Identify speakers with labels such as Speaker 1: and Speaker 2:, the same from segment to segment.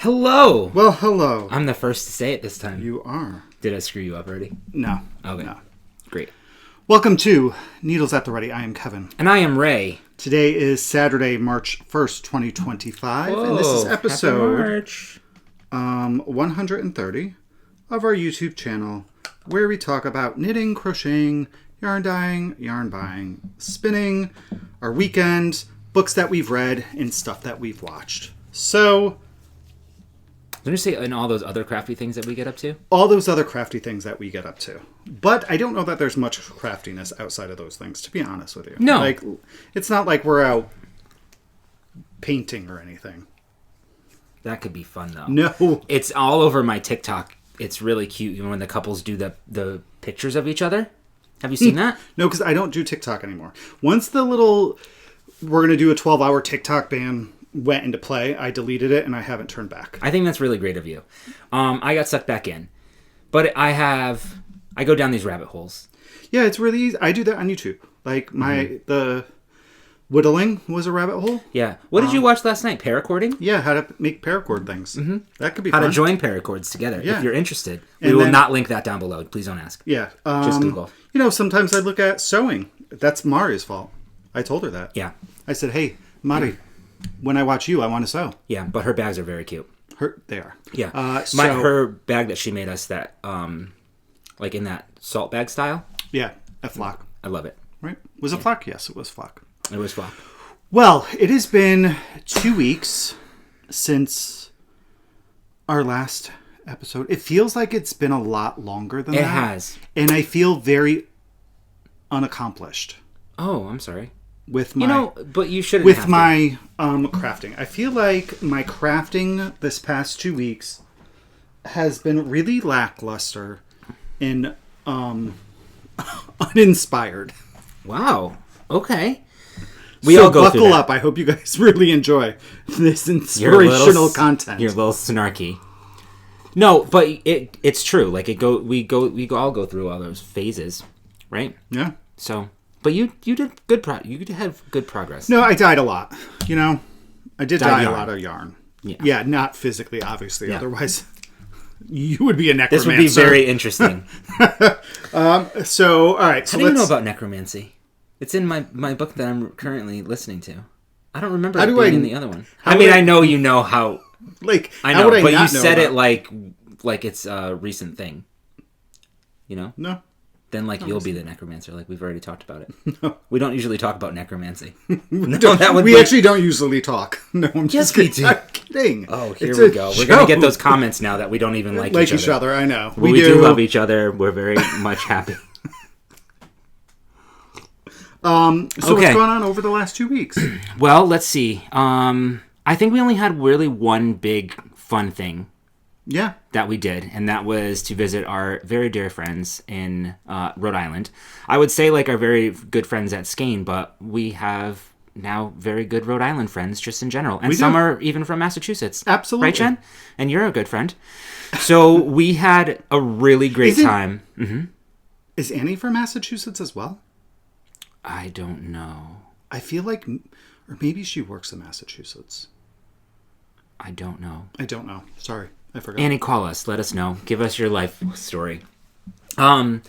Speaker 1: Hello!
Speaker 2: Well, hello.
Speaker 1: I'm the first to say it this time.
Speaker 2: You are.
Speaker 1: Did I screw you up already?
Speaker 2: No.
Speaker 1: Okay.
Speaker 2: No.
Speaker 1: Great.
Speaker 2: Welcome to Needles at the Ready. I am Kevin.
Speaker 1: And I am Ray.
Speaker 2: Today is Saturday, March 1st, 2025.
Speaker 1: Whoa,
Speaker 2: and this is
Speaker 1: happy
Speaker 2: episode
Speaker 1: March.
Speaker 2: 130 of our YouTube channel, where we talk about knitting, crocheting, yarn dyeing, yarn buying, spinning, our weekend, books that we've read, and stuff that we've watched. So,
Speaker 1: Didn't you say and all those other crafty things that we get up to?
Speaker 2: all those other crafty things that we get up to. But I don't know that there's much craftiness outside of those things, to be honest with you.
Speaker 1: No.
Speaker 2: Like, it's not like we're out painting or anything.
Speaker 1: That could be fun, though.
Speaker 2: No.
Speaker 1: It's all over my TikTok. It's really cute when the couples do the pictures of each other. Have you seen that?
Speaker 2: No, because I don't do TikTok anymore. Once the little, we're going to do a 12-hour TikTok ban went into play, I deleted it and I haven't turned back.
Speaker 1: I think that's really great of you. I got sucked back in. But I go down these rabbit holes.
Speaker 2: Yeah, it's really easy. I do that on YouTube. Like, the whittling was a rabbit hole.
Speaker 1: Yeah. What did you watch last night? Paracording?
Speaker 2: Yeah, how to make paracord things. Mm-hmm. That could be
Speaker 1: How
Speaker 2: fun.
Speaker 1: to join paracords together,
Speaker 2: Yeah.
Speaker 1: if you're interested.
Speaker 2: And
Speaker 1: We will
Speaker 2: then-
Speaker 1: not link that down below. Please don't ask.
Speaker 2: Yeah.
Speaker 1: Just Google.
Speaker 2: You know, sometimes I look at sewing. That's Mari's fault. I told her that.
Speaker 1: Yeah.
Speaker 2: I said, hey, Mari, when I watch you, I want to sew.
Speaker 1: Yeah, but her bags are very cute.
Speaker 2: They are.
Speaker 1: Yeah.
Speaker 2: So,
Speaker 1: Her bag that she made us that, like in that salt bag style.
Speaker 2: yeah, a flock.
Speaker 1: I love it.
Speaker 2: Right? Was it flock? Yes, it was flock.
Speaker 1: It was fun.
Speaker 2: Well, it has been 2 weeks since our last episode. It feels like it's been a lot longer than that.
Speaker 1: It has.
Speaker 2: And I feel very unaccomplished
Speaker 1: Oh, I'm sorry.
Speaker 2: with my
Speaker 1: but you shouldn't
Speaker 2: with
Speaker 1: have to.
Speaker 2: my crafting. I feel like my crafting this past 2 weeks has been really lackluster and uninspired.
Speaker 1: Wow. Okay.
Speaker 2: So buckle up. I hope you guys really enjoy this inspirational content.
Speaker 1: You're a little snarky. No, but it's true. Like we all go through all those phases, right?
Speaker 2: Yeah.
Speaker 1: So, but you did good. You had good progress.
Speaker 2: No, I dyed a lot. You know, I did dye a
Speaker 1: yarn.
Speaker 2: lot of yarn.
Speaker 1: Yeah.
Speaker 2: Yeah, not physically, obviously.
Speaker 1: Yeah.
Speaker 2: Otherwise, you would be a necromancer.
Speaker 1: This would be very interesting.
Speaker 2: So, all right. So
Speaker 1: How do you know about necromancy? It's in my book that I'm currently listening to. I don't remember it being in the other one. I know you know how.
Speaker 2: Like,
Speaker 1: I
Speaker 2: how
Speaker 1: know,
Speaker 2: would I
Speaker 1: but
Speaker 2: not
Speaker 1: you
Speaker 2: know
Speaker 1: said
Speaker 2: about
Speaker 1: it like it's a recent thing. You know?
Speaker 2: No.
Speaker 1: Then you'll be the necromancer. Like we've already talked about it. No. We don't usually talk about necromancy.
Speaker 2: We actually don't usually talk. No, I'm just
Speaker 1: Yes, we
Speaker 2: kidding.
Speaker 1: do.
Speaker 2: I'm kidding.
Speaker 1: Oh, here
Speaker 2: It's
Speaker 1: we
Speaker 2: a
Speaker 1: go. We're
Speaker 2: show.
Speaker 1: gonna get those comments now that we don't even like
Speaker 2: each other. I know.
Speaker 1: We do love each other. We're very much happy.
Speaker 2: So what's going on over the last 2 weeks?
Speaker 1: Well, let's see. I think we only had really one big fun thing
Speaker 2: Yeah.
Speaker 1: that we did, and that was to visit our very dear friends in Rhode Island. I would say like our very good friends at Skane, but we have now very good Rhode Island friends just in general. And some are even from Massachusetts.
Speaker 2: Absolutely.
Speaker 1: Right, Jen? And you're a good friend. So we had a really great time. Mm-hmm.
Speaker 2: Is Annie from Massachusetts as well?
Speaker 1: I don't know.
Speaker 2: I feel like, or maybe she works in Massachusetts.
Speaker 1: I don't know.
Speaker 2: I don't know. Sorry, I forgot.
Speaker 1: Annie, call us. Let us know. Give us your life story. So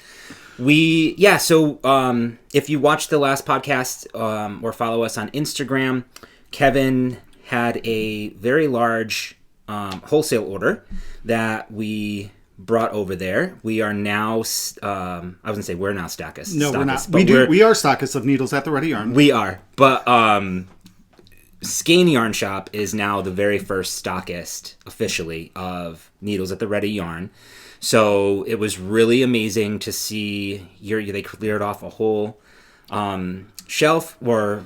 Speaker 1: if you watched the last podcast or follow us on Instagram, Kevin had a very large wholesale order that we brought over there. We are now, I was going to say we're now stockists.
Speaker 2: No, we're not.
Speaker 1: Stockists,
Speaker 2: We are stockists of Needles at the Ready Yarn.
Speaker 1: We are. But Skane Yarn Shop is now the very first stockist officially of Needles at the Ready Yarn. So it was really amazing to see they cleared off a whole shelf or,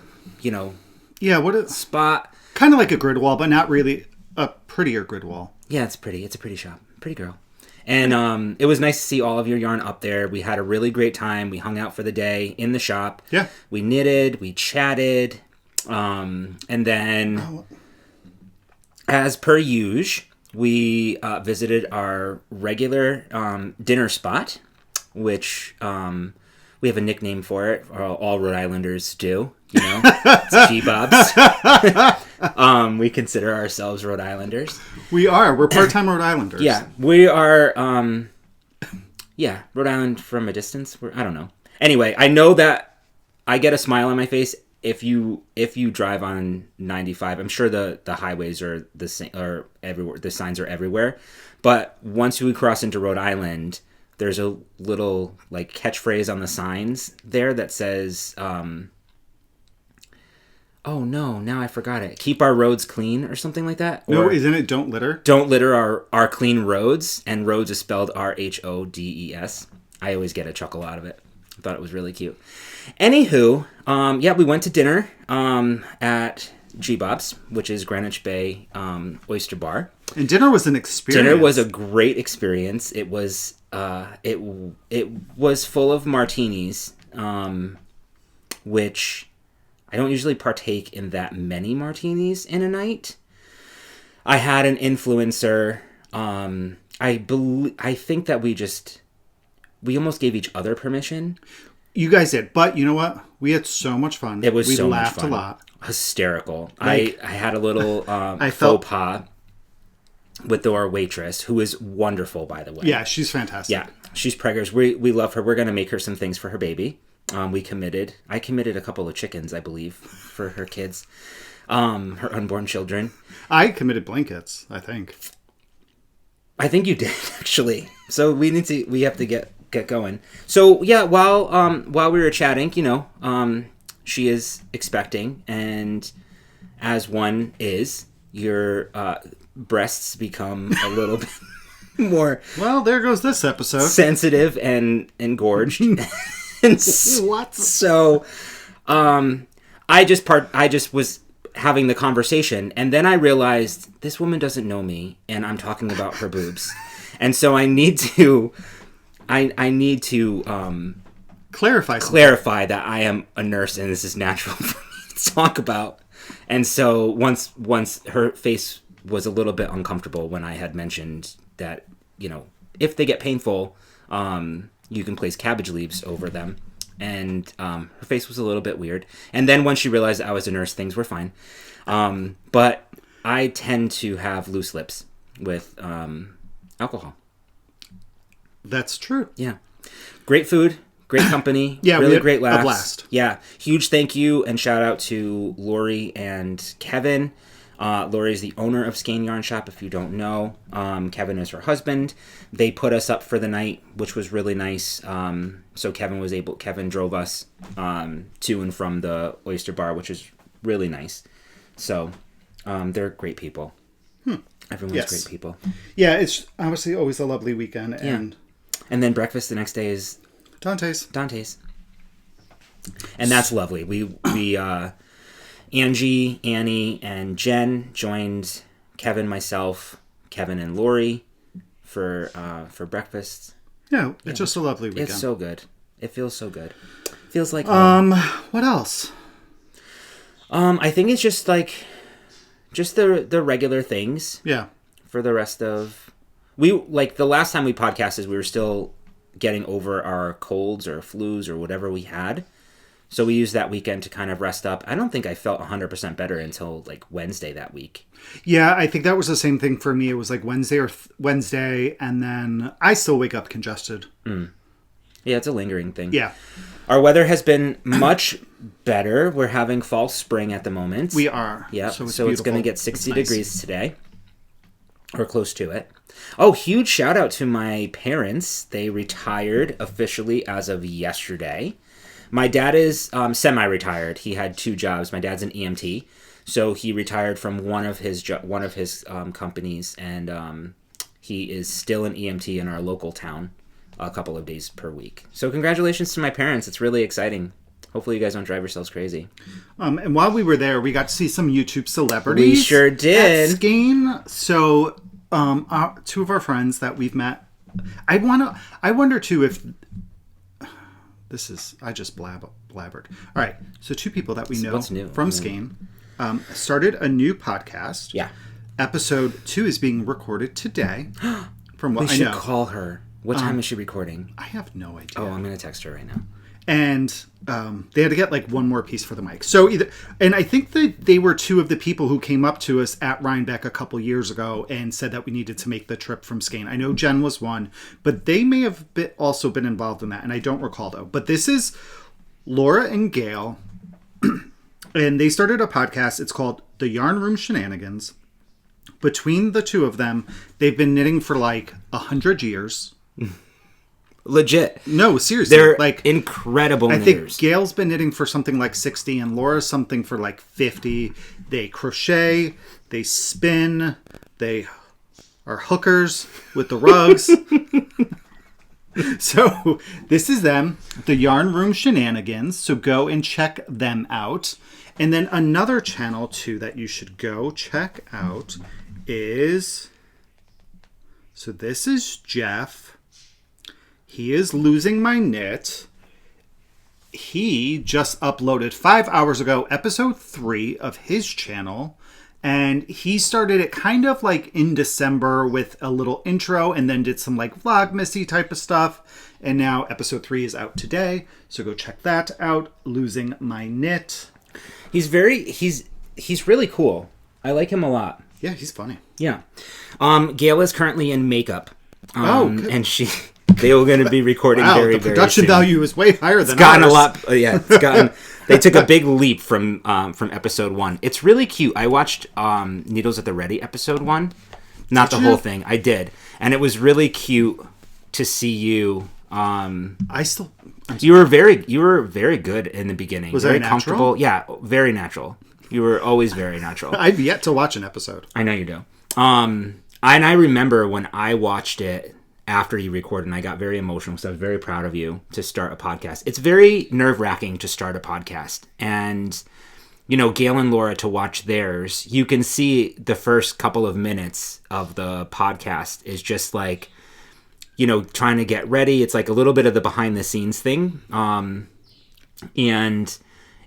Speaker 1: spot.
Speaker 2: Kind of like a grid wall, but not really a prettier grid wall.
Speaker 1: Yeah, it's pretty. It's a pretty shop. Pretty girl. And it was nice to see all of your yarn up there. We had a really great time. We hung out for the day in the shop.
Speaker 2: Yeah.
Speaker 1: We knitted. We chatted. And then, as per usual, we visited our regular dinner spot, which we We have a nickname for it. All Rhode Islanders do. You know, it's G-Bobs. We consider ourselves Rhode Islanders.
Speaker 2: We are. We're part-time Rhode Islanders.
Speaker 1: Yeah, we are. Rhode Island from a distance. I don't know. Anyway, I know that I get a smile on my face if you drive on 95. I'm sure the highways are the same, or everywhere. The signs are everywhere. But once we cross into Rhode Island, there's a little like catchphrase on the signs there that says, oh no, now I forgot it. Keep our roads clean or something like that.
Speaker 2: No,
Speaker 1: or,
Speaker 2: isn't it don't litter?
Speaker 1: Don't litter our clean roads. And roads is spelled RHODES. I always get a chuckle out of it. I thought it was really cute. Anywho, we went to dinner at G-Bob's, which is Greenwich Bay Oyster Bar.
Speaker 2: And dinner was an experience.
Speaker 1: Dinner was a great experience. It was it was full of martinis, which I don't usually partake in that many martinis in a night. I had an influencer. I think that we almost gave each other permission.
Speaker 2: You guys did, but you know what? We had so much fun.
Speaker 1: It was so much fun.
Speaker 2: We laughed a lot.
Speaker 1: Hysterical.
Speaker 2: Like,
Speaker 1: I had a little faux pas with our waitress, who is wonderful, by the way.
Speaker 2: Yeah, she's fantastic.
Speaker 1: Yeah, she's preggers. We love her. We're going to make her some things for her baby. I committed a couple of chickens, I believe, for her kids, her unborn children. I committed blankets, I think. I think you did, actually. So we have to get going. So yeah, while we were chatting, she is expecting, and as one is, your breasts become a little bit more. Well, there goes this episode. Sensitive and engorged. What? So, I just was having the conversation, and then I realized this woman doesn't know me, and I'm talking about her boobs, and so I need to clarify that I am a nurse, and this is natural for me to talk about. And so once her face was a little bit uncomfortable when I had mentioned that, if they get painful, you can place cabbage leaves over them. And her face was a little bit weird. And then when she realized I was a nurse, things were fine. But I tend to have loose lips with alcohol. That's true. Yeah. Great food. Great company. Yeah, really great laughs. A blast. Yeah. Huge thank you and shout out to Lori and Kevin. Lori is the owner of Skein Yarn Shop, if you don't know. Kevin is her husband. They put us up for the night, which was really nice. So Kevin drove us to and from the Oyster Bar, which is really nice. So they're great people. Everyone's great people. Yeah, it's obviously always a lovely weekend. And then breakfast the next day is Dante's. And that's lovely. We Angie, Annie, and Jen joined Kevin, myself, Kevin, and Lori for breakfast. Yeah, it's just a lovely weekend. It's so good. It feels so good. It feels like what else? I think it's just the regular things. Yeah. For the rest of the last time we podcasted, we were still getting over our colds or flus or whatever we had. So we used that weekend to kind of rest up. I don't think I felt 100% better until Wednesday that week. Yeah, I think that was the same thing for me. It was Wednesday, and then I still wake up congested. Yeah, it's a lingering thing. Yeah. Our weather has been much better. We're having fall spring at the moment. We are. Yeah, so it's going to get 60 degrees today, or close to it. Oh, huge shout out to my parents. They retired officially as of yesterday. My dad is semi-retired. He had 2 jobs. My dad's an EMT, so he retired from one of his companies, and he is still an EMT in our local town a couple of days per week. So congratulations to my parents. It's really exciting. Hopefully you guys don't drive yourselves crazy. And while we were there, we got to see some YouTube celebrities. We sure did. At Skein. So 2 of our friends that we've met. I wonder too if... I just blabbered. All right. So 2 people that we know from Skein started a new podcast. Yeah. Episode 2 is being recorded today. From what I know. We should call her. What time is she recording? I have no idea. Oh, I'm going to text her right now.
Speaker 2: And they had to get like one more piece for the mic. So and I think that they were two of the people who came up to us at Rhinebeck a couple years ago and said that we needed to make the trip from Skane. I know Jen was one, but they may have also been involved in that, and I don't recall though. But this is Laura and Gail, and they started a podcast. It's called The Yarn Room Shenanigans. Between the two of them, they've been knitting for like 100 years.
Speaker 1: Legit.
Speaker 2: No, seriously.
Speaker 1: They're
Speaker 2: like
Speaker 1: incredible knitters.
Speaker 2: I think Gail's been knitting for something like 60 and Laura's something for like 50. They crochet, they spin, they are hookers with the rugs. So this is them, the Yarn Room Shenanigans. So go and check them out. And then another channel too that you should go check out is... So this is Jeff. He is Losing My Knit. He just uploaded 5 hours ago episode 3 of his channel. And he started it kind of like in December with a little intro and then did some like Vlogmasy type of stuff. And now episode 3 is out today. So go check that out. Losing My Knit.
Speaker 1: He's really cool. I like him a lot.
Speaker 2: Yeah, he's funny.
Speaker 1: Yeah. Gail is currently in makeup.
Speaker 2: Good.
Speaker 1: And they are going to be recording very, very soon.
Speaker 2: The production value is way higher than
Speaker 1: It's gotten
Speaker 2: ours.
Speaker 1: a lot. It's gotten. They took a big leap from episode 1. It's really cute. I watched Needles at the Ready episode 1, not the whole thing. I did, and it was really cute to see you. You were very good in the beginning.
Speaker 2: Was
Speaker 1: very
Speaker 2: I
Speaker 1: comfortable? Yeah, very natural. You were always very natural.
Speaker 2: I've yet to watch an episode.
Speaker 1: I know you do. And I remember when I watched it after you recorded, and I got very emotional because I was very proud of you to start a podcast. It's very nerve-wracking to start a podcast. And, Gail and Laura, to watch theirs, you can see the first couple of minutes of the podcast is just like, trying to get ready. It's like a little bit of the behind-the-scenes thing. And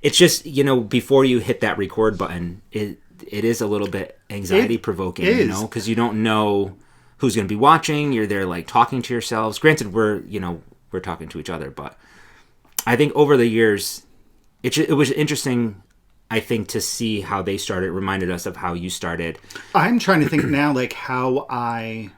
Speaker 1: it's just, before you hit that record button, it is a little bit anxiety-provoking, because you don't know who's going to be watching. You're there like talking to yourselves. Granted, we're talking to each other, but I think over the years, it was interesting, I think, to see how they started. It reminded us of how you started.
Speaker 2: I'm trying to think now, like how I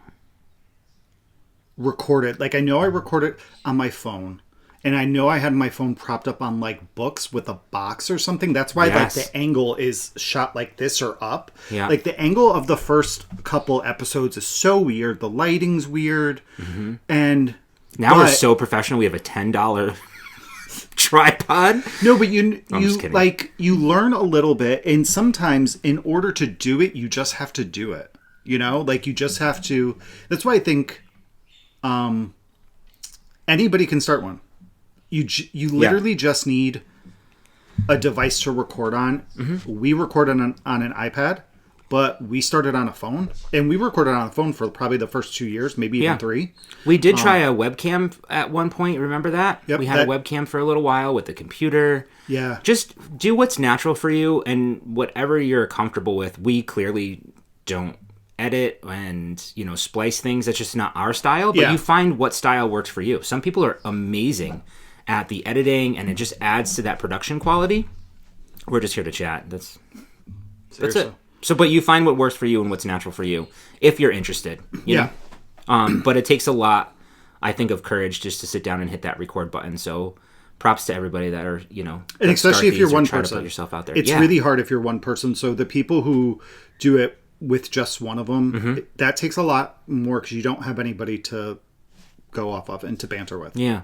Speaker 2: recorded. Like I know I recorded on my phone. And I know I had my phone propped up on like books with a box or something. That's why like the angle is shot like this or up.
Speaker 1: Yeah.
Speaker 2: Like the angle of the first couple episodes is so weird. The lighting's weird. Mm-hmm. And
Speaker 1: now we're so professional. We have a $10 tripod.
Speaker 2: No, but you like you learn a little bit, and sometimes in order to do it, you just have to do it. Like you just have to. That's why I think anybody can start one. You literally just need a device to record on. Mm-hmm. We recorded on an iPad, but we started on a phone. And we recorded on a phone for probably the first 2 years, maybe even 3.
Speaker 1: We did try a webcam at one point. Remember that?
Speaker 2: Yep,
Speaker 1: we had a webcam for a little while with the computer.
Speaker 2: Yeah.
Speaker 1: Just do what's natural for you and whatever you're comfortable with. We clearly don't edit and, splice things. That's just not our style. But you find what style works for you. Some people are amazing at the editing, and it just adds to that production quality. We're just here to chat. That's it. So, but you find what works for you and what's natural for you, if you're interested. You know? But it takes a lot, I think, of courage just to sit down and hit that record button. So, props to everybody that are,
Speaker 2: and especially if you're one person,
Speaker 1: to put yourself out there.
Speaker 2: It's really hard if you're one person. So the people who do it with just one of them, mm-hmm. That takes a lot more because you don't have anybody to go off of and to banter with.
Speaker 1: Yeah.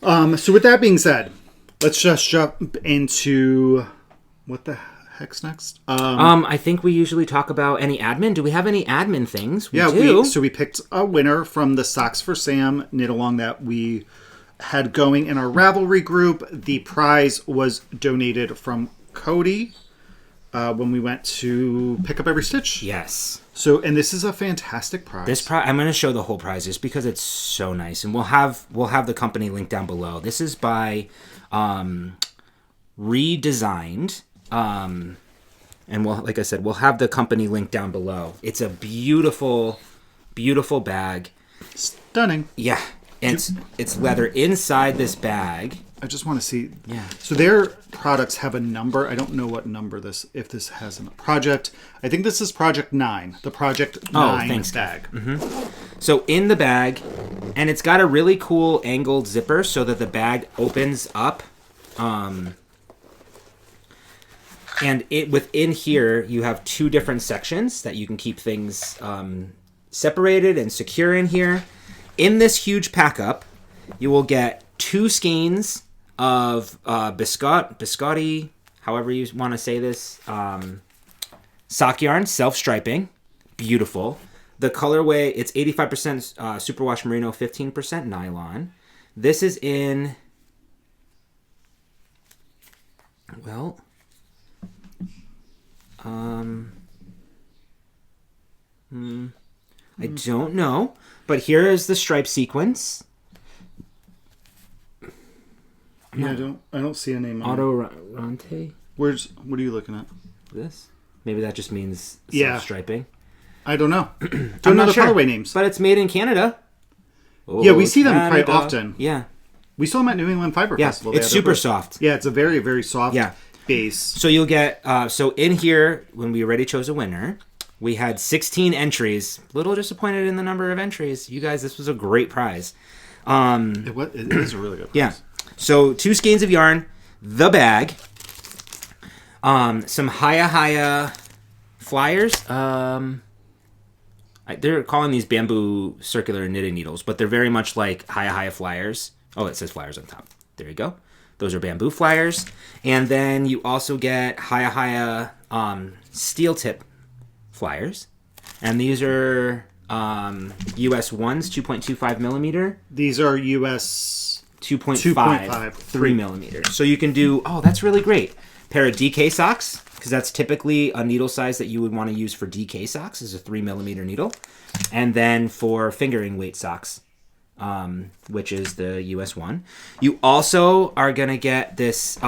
Speaker 2: So with that being said, let's just jump into what the heck's next.
Speaker 1: I think we usually talk about any admin. Do we have any admin things? We do.
Speaker 2: So we picked a winner from the Socks for Sam knit along that we had going in our Ravelry group. The prize was donated from Cody when we went to pick up every stitch.
Speaker 1: Yes.
Speaker 2: So, and this is a fantastic prize.
Speaker 1: I'm going to show the whole prize just because it's so nice, and we'll have the company link down below. This is by Redesigned, and like I said, we'll have the company link down below. It's a beautiful, beautiful bag.
Speaker 2: Stunning.
Speaker 1: Yeah, and it's leather inside this bag.
Speaker 2: I just want to see.
Speaker 1: Yeah.
Speaker 2: So their products have a number. I don't know what number if this has a project. I think this is Project 9. The Project 9 bag.
Speaker 1: Mm-hmm. So in the bag, and it's got a really cool angled zipper so that the bag opens up. And within here, you have 2 different sections that you can keep things separated and secure in here. In this huge pack up, you will get 2 skeins of biscotti, however you want to say this, sock yarn, self-striping. Beautiful. The colorway, it's 85% superwash merino, 15% nylon. This is in, well, I don't know, but here is the stripe sequence.
Speaker 2: Yeah, I don't see a name on
Speaker 1: Autorante.
Speaker 2: What are you looking at?
Speaker 1: This? Maybe that just means striping.
Speaker 2: I don't know. Don't know the colorway names.
Speaker 1: But it's made in Canada.
Speaker 2: Yeah, we see them quite often.
Speaker 1: Yeah.
Speaker 2: We saw them at New England Fiber Festival.
Speaker 1: It's super soft.
Speaker 2: Yeah, it's a very, very soft base.
Speaker 1: So you'll get, so in here, when we already chose a winner, we had 16 entries. Little disappointed in the number of entries. You guys, this was a great prize.
Speaker 2: It is a really good prize.
Speaker 1: Yeah. So 2 skeins of yarn, the bag, some Haya flyers. They're calling these bamboo circular knitting needles, but they're very much like Haya flyers. Oh, it says flyers on top. There you go. Those are bamboo flyers. And then you also get Haya steel tip flyers. And these are US 1s, 2.25 millimeter.
Speaker 2: These are US
Speaker 1: 2.5, 3 millimeters. So you can do, that's really great. Pair of DK socks, because that's typically a needle size that you would want to use for DK socks, is a 3 millimeter needle. And then for fingering weight socks, which is the US 1. You also are going to get this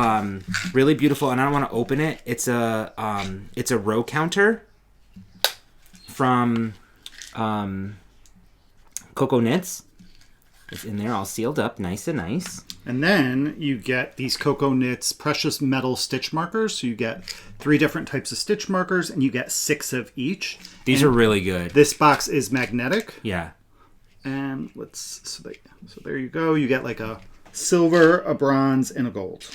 Speaker 1: really beautiful, and I don't want to open it. It's a row counter from RayJKnits. It's in there all sealed up, nice and nice.
Speaker 2: And then you get these RayJKnits precious metal stitch markers. So you get 3 different types of stitch markers, and you get 6 of each.
Speaker 1: These are really good.
Speaker 2: This box is magnetic.
Speaker 1: Yeah.
Speaker 2: And so there you go. You get like a silver, a bronze, and a gold.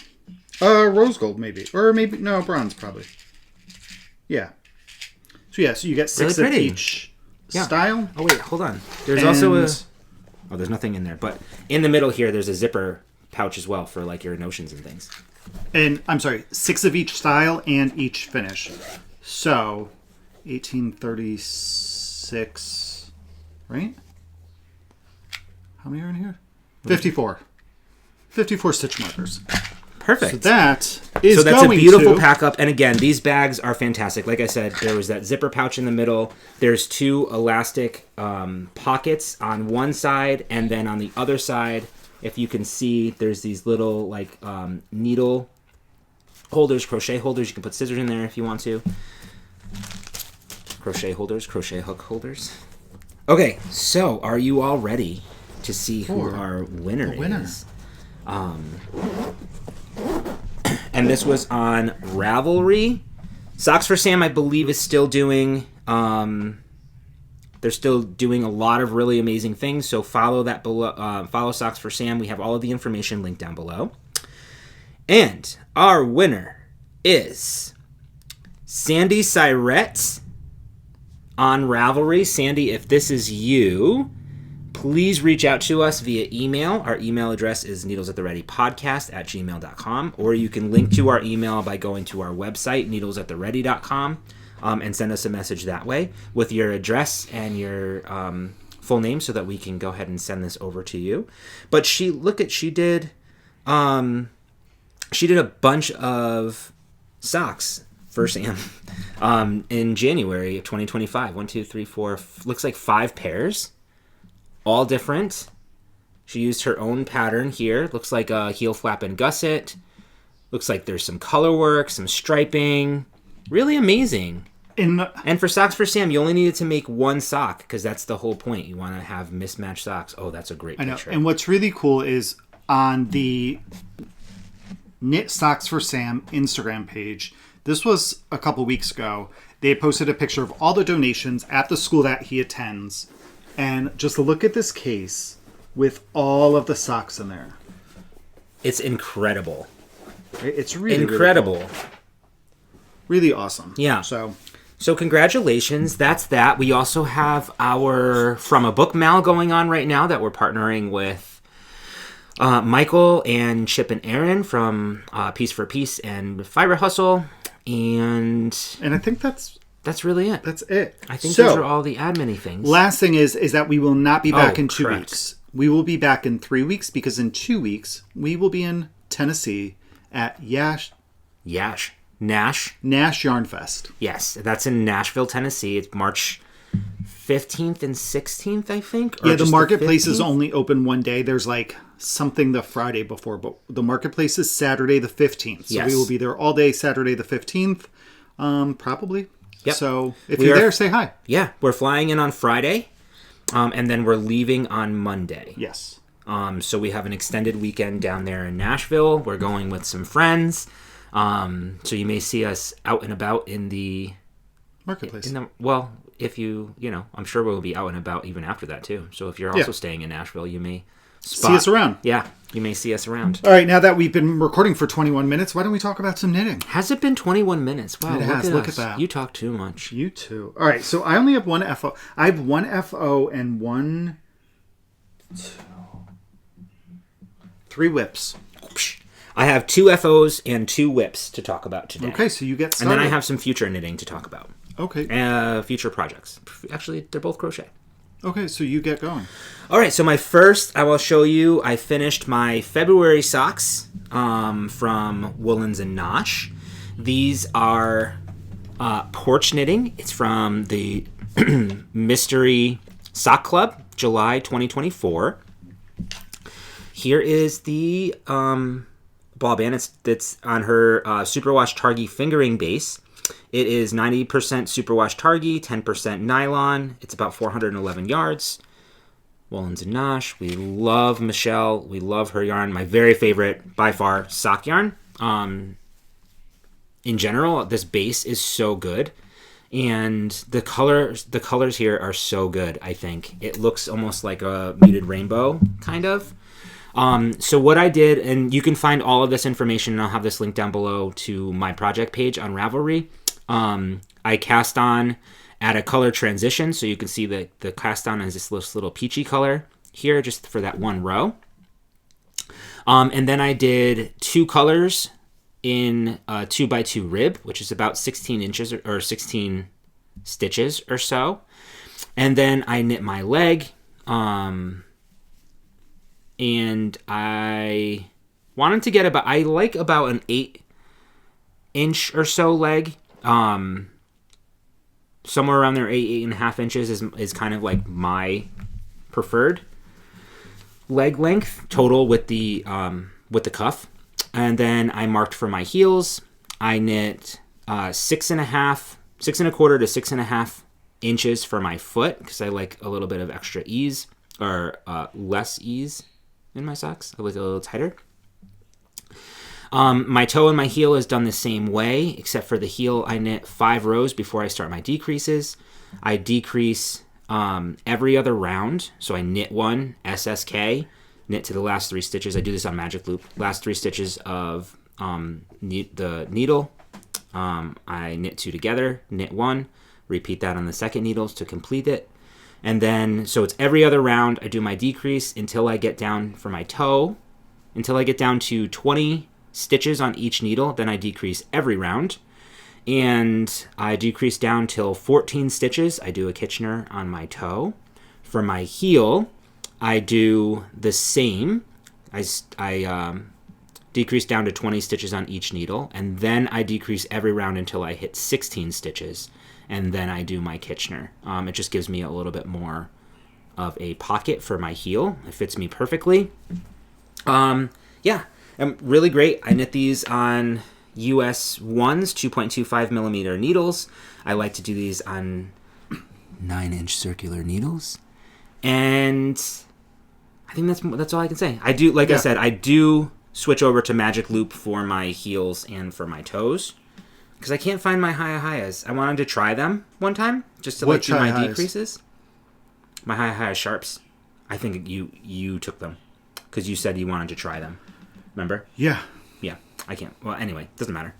Speaker 2: Rose gold maybe, or maybe no bronze probably. Yeah. So you get 6
Speaker 1: really
Speaker 2: of each style.
Speaker 1: Oh wait, hold on. There's also there's nothing in there, but in the middle here, there's a zipper pouch as well for like your notions and things.
Speaker 2: And I'm sorry, 6 of each style and each finish. So 1836, right? How many are in here? 54. 54 stitch markers.
Speaker 1: Perfect.
Speaker 2: So that's
Speaker 1: a beautiful pack up. And again, these bags are fantastic. Like I said, there was that zipper pouch in the middle. There's 2 elastic pockets on one side, and then on the other side, if you can see, there's these little like needle holders, crochet holders. You can put scissors in there if you want to. Crochet holders, crochet hook holders. Okay, so are you all ready to see who our winner is? And this was on Ravelry. Socks for Sam, I believe, is still doing. They're still doing a lot of really amazing things. So follow that below. Follow Socks for Sam. We have all of the information linked down below. And our winner is Sandy Syrette on Ravelry. Sandy, if this is you, please reach out to us via email. Our email address is needlesatthereadypodcast@gmail.com, or you can link to our email by going to our website, needlesattheready.com, and send us a message that way with your address and your full name so that we can go ahead and send this over to you. But she did a bunch of socks for Sam in January of 2025. 1, 2, 3, 4, looks like 5 pairs. All different. She used her own pattern here. Looks like a heel flap and gusset. Looks like there's some color work, some striping. Really amazing. And for Socks for Sam, you only needed to make 1 sock because that's the whole point. You want to have mismatched socks. Oh, that's a great picture.
Speaker 2: And what's really cool is on the Knit Socks for Sam Instagram page. This was a couple weeks ago. They had posted a picture of all the donations at the school that he attends. And just look at this case with all of the socks in there.
Speaker 1: It's incredible.
Speaker 2: It's really
Speaker 1: incredible.
Speaker 2: Really, cool. Really awesome.
Speaker 1: Yeah.
Speaker 2: So
Speaker 1: congratulations. That's that. We also have our From a Book Mal going on right now that we're partnering with Michael and Chip and Aaron from Piece for Peace and Fiber Hustle. And
Speaker 2: I think that's
Speaker 1: really it.
Speaker 2: That's it.
Speaker 1: I think those are all the admin-y things.
Speaker 2: Last thing is that we will not be back in 2
Speaker 1: correct.
Speaker 2: weeks. We will be back in 3 weeks because in 2 weeks we will be in Tennessee at Nash Yarn Fest.
Speaker 1: Yes, that's in Nashville, Tennessee. It's March 15th and 16th, I think.
Speaker 2: Yeah, the marketplace is only open one day. There's like something the Friday before, but the marketplace is Saturday the 15th. So we will be there all day Saturday the 15th, probably.
Speaker 1: Yep.
Speaker 2: So if you're there, say hi.
Speaker 1: Yeah, we're flying in on Friday, and then we're leaving on Monday.
Speaker 2: Yes.
Speaker 1: So we have an extended weekend down there in Nashville. We're going with some friends. So you may see us out and about in the
Speaker 2: marketplace.
Speaker 1: If I'm sure we'll be out and about even after that too. So if you're also staying in Nashville, you may
Speaker 2: see us around.
Speaker 1: Yeah, you may see us around.
Speaker 2: All right, now that we've been recording for 21 minutes, why don't we talk about some knitting?
Speaker 1: Has it been 21 minutes? Wow,
Speaker 2: it has. Look at that.
Speaker 1: You talk too much.
Speaker 2: You too. All right, so I only have one FO. I have one FO and 3 whips.
Speaker 1: I have 2 FOs and 2 whips to talk about today.
Speaker 2: Okay, so you get started.
Speaker 1: And then I have some future knitting to talk about.
Speaker 2: Okay.
Speaker 1: Future projects. Actually, they're both crochet.
Speaker 2: Okay, so you get going.
Speaker 1: All right, so I will show you, I finished my February socks from Woolens and Nosh. These are porch knitting. It's from the Mystery Sock Club, July 2024. Here is the ball band. It's on her superwash Targhee fingering base. It is 90% superwash Targhee, 10% nylon. It's about 411 yards. Woolens and Nosh. We love Michelle. We love her yarn. My very favorite, by far, sock yarn. In general, this base is so good. And the colors here are so good, I think. It looks almost like a muted rainbow, kind of. So what I did, and you can find all of this information, and I'll have this link down below to my project page on Ravelry. I cast on at a color transition, so you can see that the cast on is this little peachy color here, just for that one row. And then I did 2 colors in a 2x2 rib, which is about 16 inches or 16 stitches or so. And then I knit my leg, and I wanted to get about an 8-inch or so leg. Somewhere around there, 8.5 inches is kind of like my preferred leg length total with the cuff. And then I marked for my heels. I knit 6.25 to 6.5 inches for my foot because I like a little bit of extra ease or less ease in my socks. I like it a little tighter. My toe and my heel is done the same way, except for the heel I knit 5 rows before I start my decreases. I decrease every other round, so I knit 1, SSK, knit to the last 3 stitches. I do this on magic loop. Last 3 stitches of the needle. I knit 2 together, knit 1, repeat that on the second needles to complete it. And then, so it's every other round, I do my decrease until I get down for my toe, until I get down to 20 stitches on each needle. Then I decrease every round, and I decrease down till 14 stitches. I do a Kitchener on my toe. For my heel, I do the same. I decrease down to 20 stitches on each needle, and then I decrease every round until I hit 16 stitches, and then I do my Kitchener. It just gives me a little bit more of a pocket for my heel. It fits me perfectly. Yeah, really great. I knit these on US 1s, 2.25 millimeter needles. I like to do these on 9-inch circular needles, and I think that's all I can say. I do, like I said, I do switch over to magic loop for my heels and for my toes. Because I can't find my Hyas. I wanted to try them one time, just to like do my decreases. My Hyas sharps. I think you took them. Because you said you wanted to try them. Remember?
Speaker 2: Yeah.
Speaker 1: Yeah, I can't. Well, anyway, doesn't matter.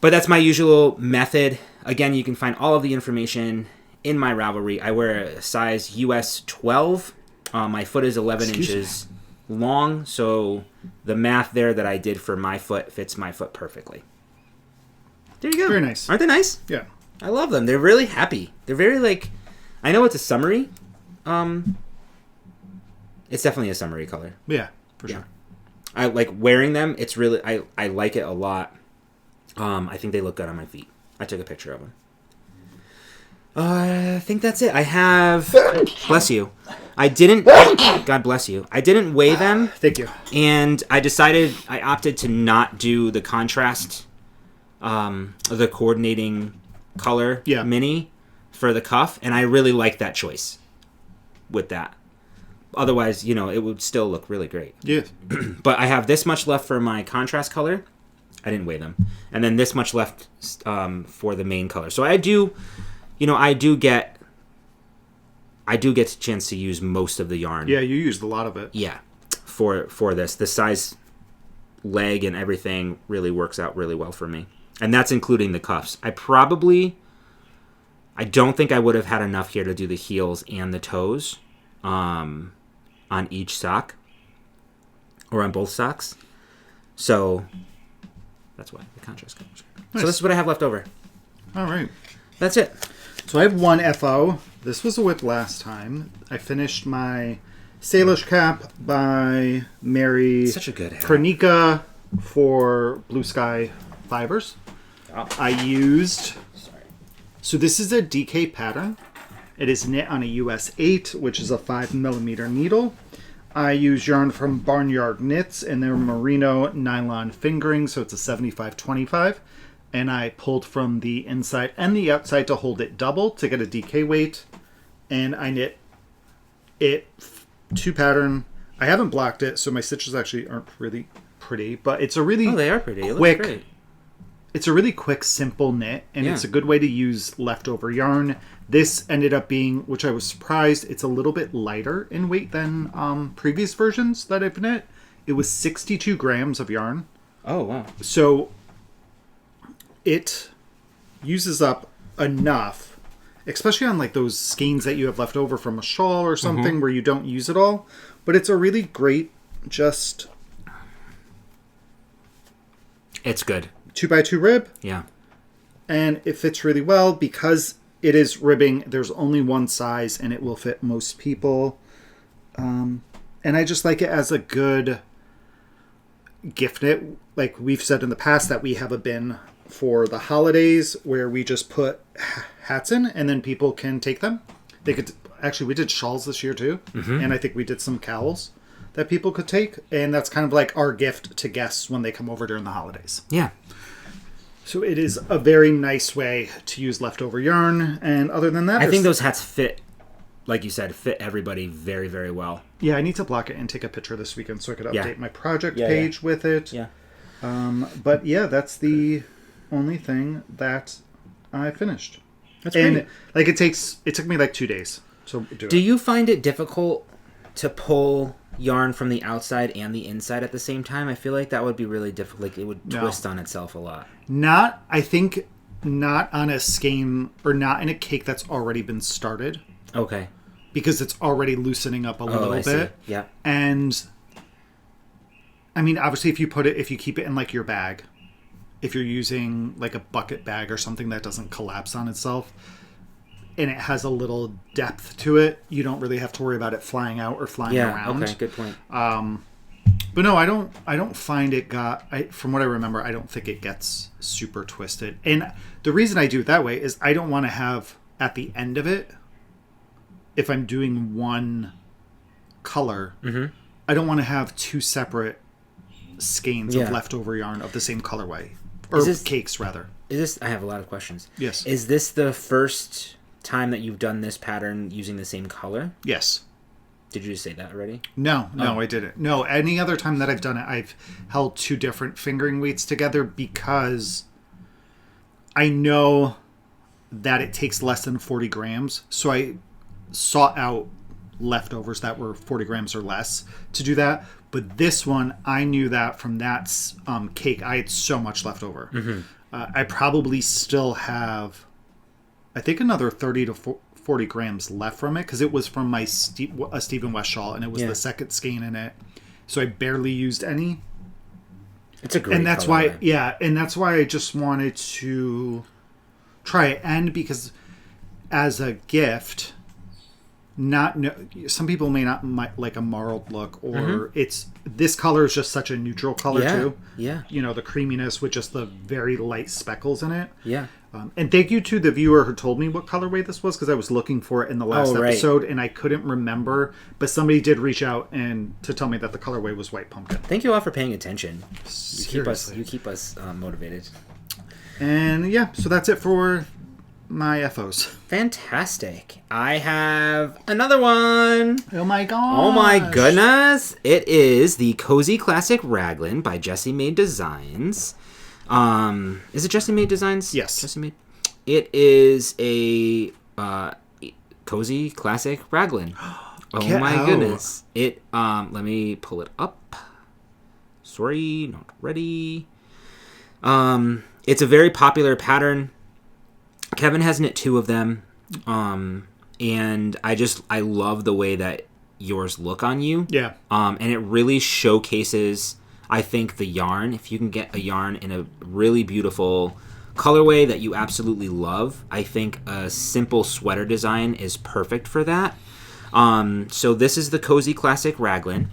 Speaker 1: But that's my usual method. Again, you can find all of the information in my Ravelry. I wear a size US 12. My foot is 11 inches long, so the math there that I did for my foot fits my foot perfectly. There you go.
Speaker 2: Very nice.
Speaker 1: Aren't they nice?
Speaker 2: Yeah.
Speaker 1: I love them. They're really happy. They're very like, I know it's a summery. It's definitely a summery color.
Speaker 2: Yeah, for sure.
Speaker 1: I like wearing them. It's really, I like it a lot. I think they look good on my feet. I took a picture of them. I think that's it. I have, bless you. I didn't, God bless you. I didn't weigh them.
Speaker 2: Thank you.
Speaker 1: And I opted to not do the contrast, the coordinating color mini for the cuff. And I really like that choice with that. Otherwise, it would still look really great.
Speaker 2: Yes.
Speaker 1: But I have this much left for my contrast color. I didn't weigh them. And then this much left for the main color. So I do get a chance to use most of the yarn.
Speaker 2: Yeah, you used a lot of it.
Speaker 1: Yeah, for this. The size leg and everything really works out really well for me. And that's including the cuffs. I don't think I would have had enough here to do the heels and the toes on each sock. Or on both socks. So that's why the contrast colors. Nice. So this is what I have left over.
Speaker 2: All right.
Speaker 1: That's it.
Speaker 2: So I have one FO. This was a whip last time. I finished my Salish cap by Mary
Speaker 1: Such a good hat.
Speaker 2: Kronika for Blue Sky Fibers.
Speaker 1: Oh.
Speaker 2: I used... So this is a DK pattern. It is knit on a US 8, which is a 5mm needle. I use yarn from Barnyard Knits and their merino nylon fingering, so it's a 75-25. And I pulled from the inside and the outside to hold it double to get a DK weight. And I knit it 2 pattern. I haven't blocked it, so my stitches actually aren't really pretty, but it's a really
Speaker 1: they are pretty. It
Speaker 2: quick,
Speaker 1: looks great.
Speaker 2: It's a really quick, simple knit, and it's a good way to use leftover yarn. This ended up being, which I was surprised, it's a little bit lighter in weight than previous versions that I've knit. It was 62 grams of yarn.
Speaker 1: Oh, wow.
Speaker 2: So it uses up enough, especially on like those skeins that you have left over from a shawl or something where you don't use it all. But it's a really great, just...
Speaker 1: It's good.
Speaker 2: 2x2 rib.
Speaker 1: Yeah.
Speaker 2: And it fits really well because it is ribbing. There's only one size and it will fit most people. And I just like it as a good gift knit. Like we've said in the past that we have a bin for the holidays where we just put hats in and then people can take them. They could actually, we did shawls this year too. And I think we did some cowls that people could take. And that's kind of like our gift to guests when they come over during the holidays.
Speaker 1: Yeah.
Speaker 2: So it is a very nice way to use leftover yarn. And other than that,
Speaker 1: I think those hats fit, like you said, fit everybody very, very well.
Speaker 2: Yeah, I need to block it and take a picture this weekend so I could update my project page with it.
Speaker 1: Yeah.
Speaker 2: But yeah, that's the only thing that I finished.
Speaker 1: That's great.
Speaker 2: Like it took me like 2 days to do it.
Speaker 1: Do you find it difficult to pull yarn from the outside and the inside at the same time? I feel like that would be really difficult. Like it would twist on itself a lot.
Speaker 2: I think not on a skein or not in a cake that's already been started.
Speaker 1: Okay.
Speaker 2: Because it's already loosening up a little bit.
Speaker 1: See. Yeah.
Speaker 2: And I mean, obviously if you keep it in like your bag, if you're using like a bucket bag or something that doesn't collapse on itself and it has a little depth to it, you don't really have to worry about it flying out or flying around.
Speaker 1: Yeah, okay, good point.
Speaker 2: But no, I don't find it from what I remember, I don't think it gets super twisted. And the reason I do it that way is I don't want to have at the end of it, if I'm doing one color, I don't want to have 2 separate skeins of leftover yarn of the same colorway. Or cakes, rather.
Speaker 1: I have a lot of questions.
Speaker 2: Yes.
Speaker 1: Is this the first time that you've done this pattern using the same color?
Speaker 2: Yes.
Speaker 1: Did you just say that already?
Speaker 2: No, I didn't. No, any other time that I've done it, I've held 2 different fingering weights together because I know that it takes less than 40 grams. So I sought out leftovers that were 40 grams or less to do that. But this one, I knew that from that cake, I had so much left over. Mm-hmm. I probably still have, I think, another 30 to 40 grams left from it because it was from my Stephen West shawl, and it was the second skein in it. So I barely used any.
Speaker 1: It's a great
Speaker 2: and that's
Speaker 1: color,
Speaker 2: why, and that's why I just wanted to try it. And because as a gift, some people may not like a marled look, or this color is just such a neutral color too.
Speaker 1: Yeah.
Speaker 2: You know, the creaminess with just the very light speckles in it.
Speaker 1: Yeah.
Speaker 2: And thank you to the viewer who told me what colorway this was, because I was looking for it in the last episode and I couldn't remember. But somebody did reach out and to tell me that the colorway was white pumpkin.
Speaker 1: Thank you all for paying attention.
Speaker 2: Seriously.
Speaker 1: You keep us motivated.
Speaker 2: And yeah, so that's it for my FOs.
Speaker 1: Fantastic. I have another one.
Speaker 2: Oh my god.
Speaker 1: Oh my goodness. It is the Cozy Classic Raglan by Jessie Made Designs. Is it Jessie Made Designs?
Speaker 2: Yes.
Speaker 1: Jessie Made. It is a Cozy Classic Raglan. Oh my goodness. It let me pull it up. Sorry, not ready. It's a very popular pattern. Kevin has knit 2 of them. And I love the way that yours look on you.
Speaker 2: Yeah.
Speaker 1: And it really showcases, I think, the yarn. If you can get a yarn in a really beautiful colorway that you absolutely love, I think a simple sweater design is perfect for that. So this is the Cozy Classic Raglan.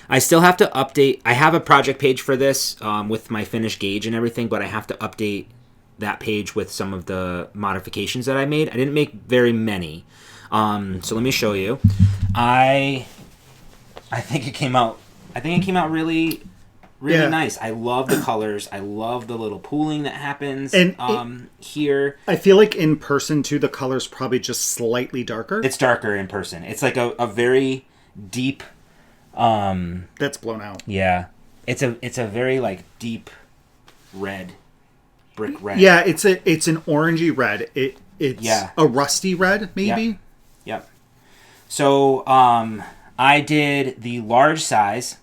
Speaker 1: I still have to update. I have a project page for this with my finished gauge and everything, but I have to update that page with some of the modifications that I made. I didn't make very many. So let me show you. I think it came out really nice. I love the colors. I love the little pooling that happens here.
Speaker 2: I feel like in person too, the color's probably just slightly darker.
Speaker 1: It's darker in person. It's like a very deep
Speaker 2: that's blown out.
Speaker 1: Yeah. It's a very like deep red. Brick red.
Speaker 2: Yeah, it's an orangey red. It's a rusty red, maybe.
Speaker 1: Yep. So I did the large size.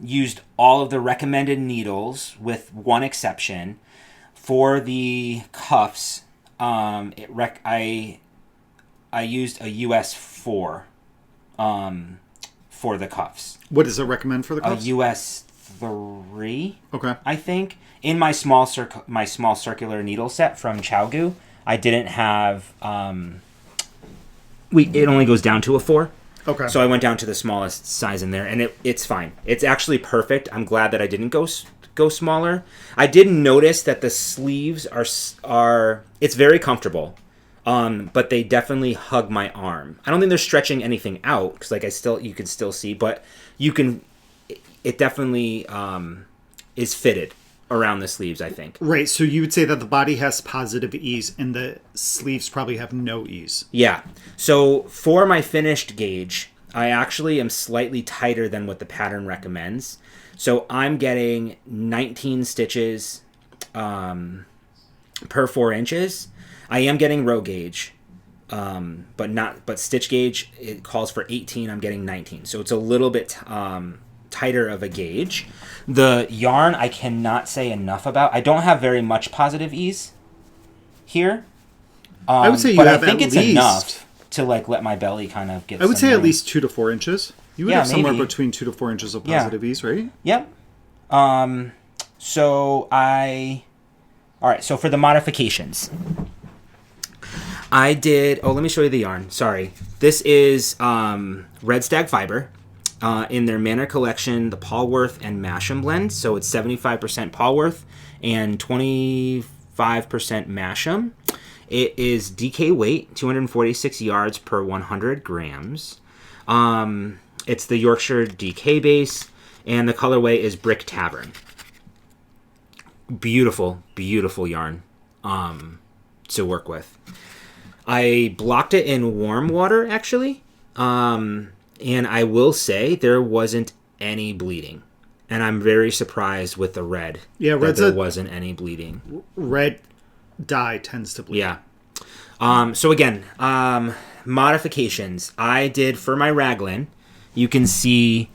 Speaker 1: Used all of the recommended needles with one exception. For the cuffs, I used a US 4 for the cuffs.
Speaker 2: What does it recommend for the cuffs?
Speaker 1: A US 3.
Speaker 2: Okay.
Speaker 1: I think in my small circular needle set from Chowgu, I didn't have. It only goes down to a 4.
Speaker 2: Okay.
Speaker 1: So I went down to the smallest size in there, and it's fine. It's actually perfect. I'm glad that I didn't go smaller. I did notice that the sleeves are it's very comfortable, but they definitely hug my arm. I don't think they're stretching anything out because you can still see, but you can. It definitely is fitted around the sleeves, I think.
Speaker 2: Right, so you would say that the body has positive ease and the sleeves probably have no ease.
Speaker 1: Yeah. So for my finished gauge, I actually am slightly tighter than what the pattern recommends. So I'm getting 19 stitches per 4 inches. I am getting row gauge, but stitch gauge, it calls for 18. I'm getting 19. So it's a little bit tighter of a gauge. The yarn I cannot say enough about. I don't have very much positive ease here.
Speaker 2: I would say you
Speaker 1: but
Speaker 2: have
Speaker 1: I think
Speaker 2: at
Speaker 1: it's
Speaker 2: least
Speaker 1: enough to let my belly kind of get.
Speaker 2: I would say at least 2 to 4 inches. You would have somewhere
Speaker 1: maybe
Speaker 2: between 2 to 4 inches of positive ease, right?
Speaker 1: Yep. So so for the modifications, I did. Oh, let me show you the yarn. Sorry, this is Red Stag Fiber. In their Manor collection, the Polworth and Masham blend. So it's 75% Polworth and 25% Masham. It is DK weight, 246 yards per 100 grams. It's the Yorkshire DK base, and the colorway is Brick Tavern. Beautiful, beautiful yarn to work with. I blocked it in warm water, actually. And I will say there wasn't any bleeding. And I'm very surprised with the red.
Speaker 2: Yeah,
Speaker 1: that there wasn't any bleeding.
Speaker 2: Red dye tends to bleed.
Speaker 1: Yeah. So again, modifications. I did for my raglan. You can see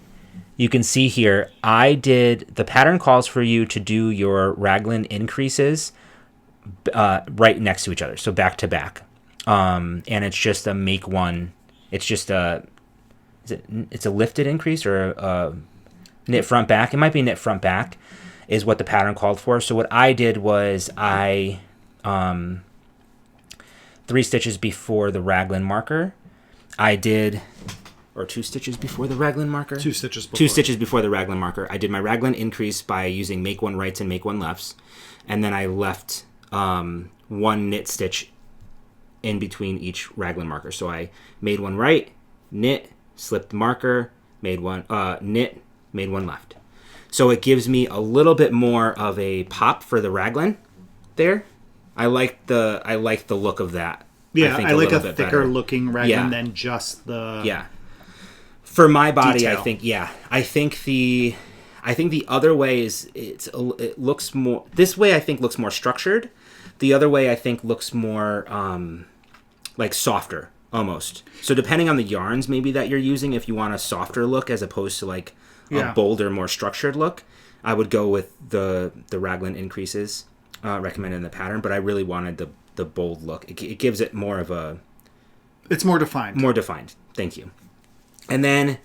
Speaker 1: here, the pattern calls for you to do your raglan increases right next to each other, so back to back. And it's just a make one. It's just it's a lifted increase or a knit front back. It might be knit front back is what the pattern called for. So what I did was 3 stitches before the raglan marker, or 2 stitches before the raglan marker?
Speaker 2: 2 stitches before.
Speaker 1: 2 stitches before the raglan marker. I did my raglan increase by using make one rights and make one lefts. And then I left 1 knit stitch in between each raglan marker. So I made one right, knit, slipped the marker, made one knit, made one left. So it gives me a little bit more of a pop for the raglan there. I like the look of that.
Speaker 2: Yeah, I like a thicker
Speaker 1: better.
Speaker 2: Looking raglan than just the
Speaker 1: For my body,
Speaker 2: detail.
Speaker 1: I think the other way is it looks more. This way I think looks more structured. The other way I think looks more like softer almost. So depending on the yarns maybe that you're using, if you want a softer look as opposed to like a bolder, more structured look, I would go with the raglan increases recommended in the pattern. But I really wanted the bold look. It gives it more of a.
Speaker 2: It's more defined.
Speaker 1: More defined. Thank you. And then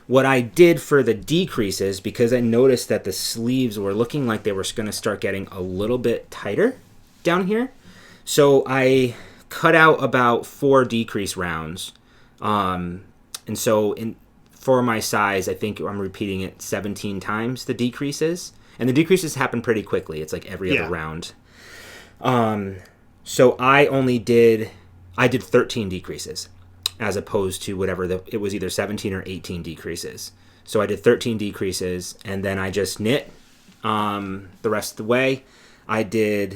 Speaker 1: what I did for the decreases, because I noticed that the sleeves were looking like they were going to start getting a little bit tighter down here. So I cut out about 4 decrease rounds. And so for my size, I think I'm repeating it 17 times, the decreases. And the decreases happen pretty quickly. It's like every other round. So I did 13 decreases, as opposed to whatever it was, either 17 or 18 decreases. So I did 13 decreases, and then I just knit the rest of the way. And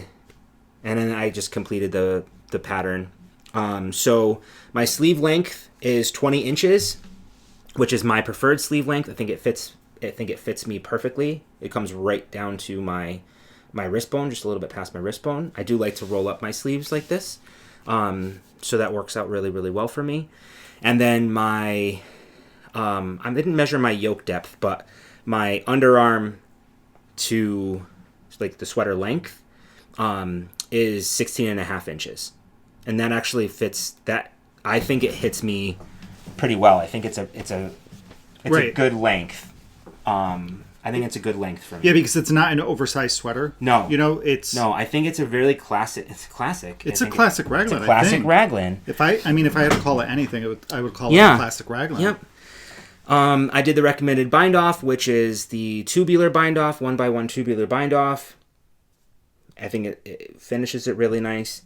Speaker 1: then I just completed the pattern. So my sleeve length is 20 inches, which is my preferred sleeve length. I think it fits me perfectly. It comes right down to my wrist bone, just a little bit past my wrist bone. I do like to roll up my sleeves like this. So that works out really, really well for me. And then I didn't measure my yoke depth, but my underarm to like the sweater length is 16.5 inches. And that actually fits that. I think it hits me pretty well. I think it's a good length. I think it's a good length for me.
Speaker 2: Yeah, because it's not an oversized sweater.
Speaker 1: No.
Speaker 2: No,
Speaker 1: I think it's a really classic. It's classic.
Speaker 2: It's a classic raglan.
Speaker 1: It's a classic raglan.
Speaker 2: If I had to call it anything, I would call it a classic raglan.
Speaker 1: Yep. I did the recommended bind off, which is the tubular bind off, 1x1 tubular bind off. I think it finishes it really nice.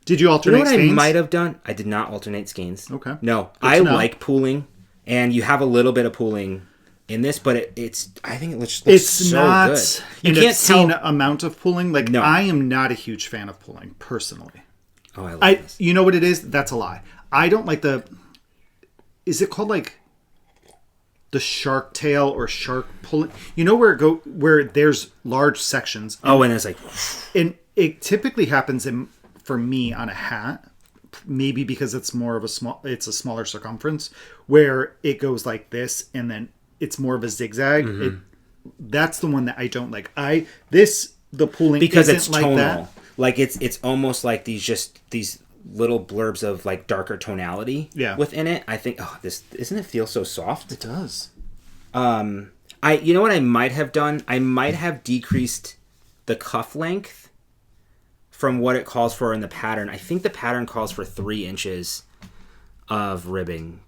Speaker 2: Did you alternate skeins?
Speaker 1: I might have done? I did not alternate skeins.
Speaker 2: Okay.
Speaker 1: No, I like pooling, and you have a little bit of pooling in this, but I think it just looks so good.
Speaker 2: It's not an obscene amount of pooling. Like, no. I am not a huge fan of pooling, personally.
Speaker 1: Oh, I love this.
Speaker 2: You know what it is? That's a lie. I don't like is it called like the shark tail or shark pulling? You know where there's large sections.
Speaker 1: And it's like...
Speaker 2: And it typically happens for me on a hat, maybe because it's more of it's a smaller circumference, where it goes like this and then it's more of a zigzag. Mm-hmm. That's the one that I don't like. The pooling
Speaker 1: because
Speaker 2: isn't
Speaker 1: it's
Speaker 2: like
Speaker 1: tonal.
Speaker 2: that.
Speaker 1: Like it's almost like these little blurbs of like darker tonality within it. I think doesn't it feel so soft?
Speaker 2: It does.
Speaker 1: You know what I might have done? I might have decreased the cuff length from what it calls for in the pattern. I think the pattern calls for 3 inches of ribbing.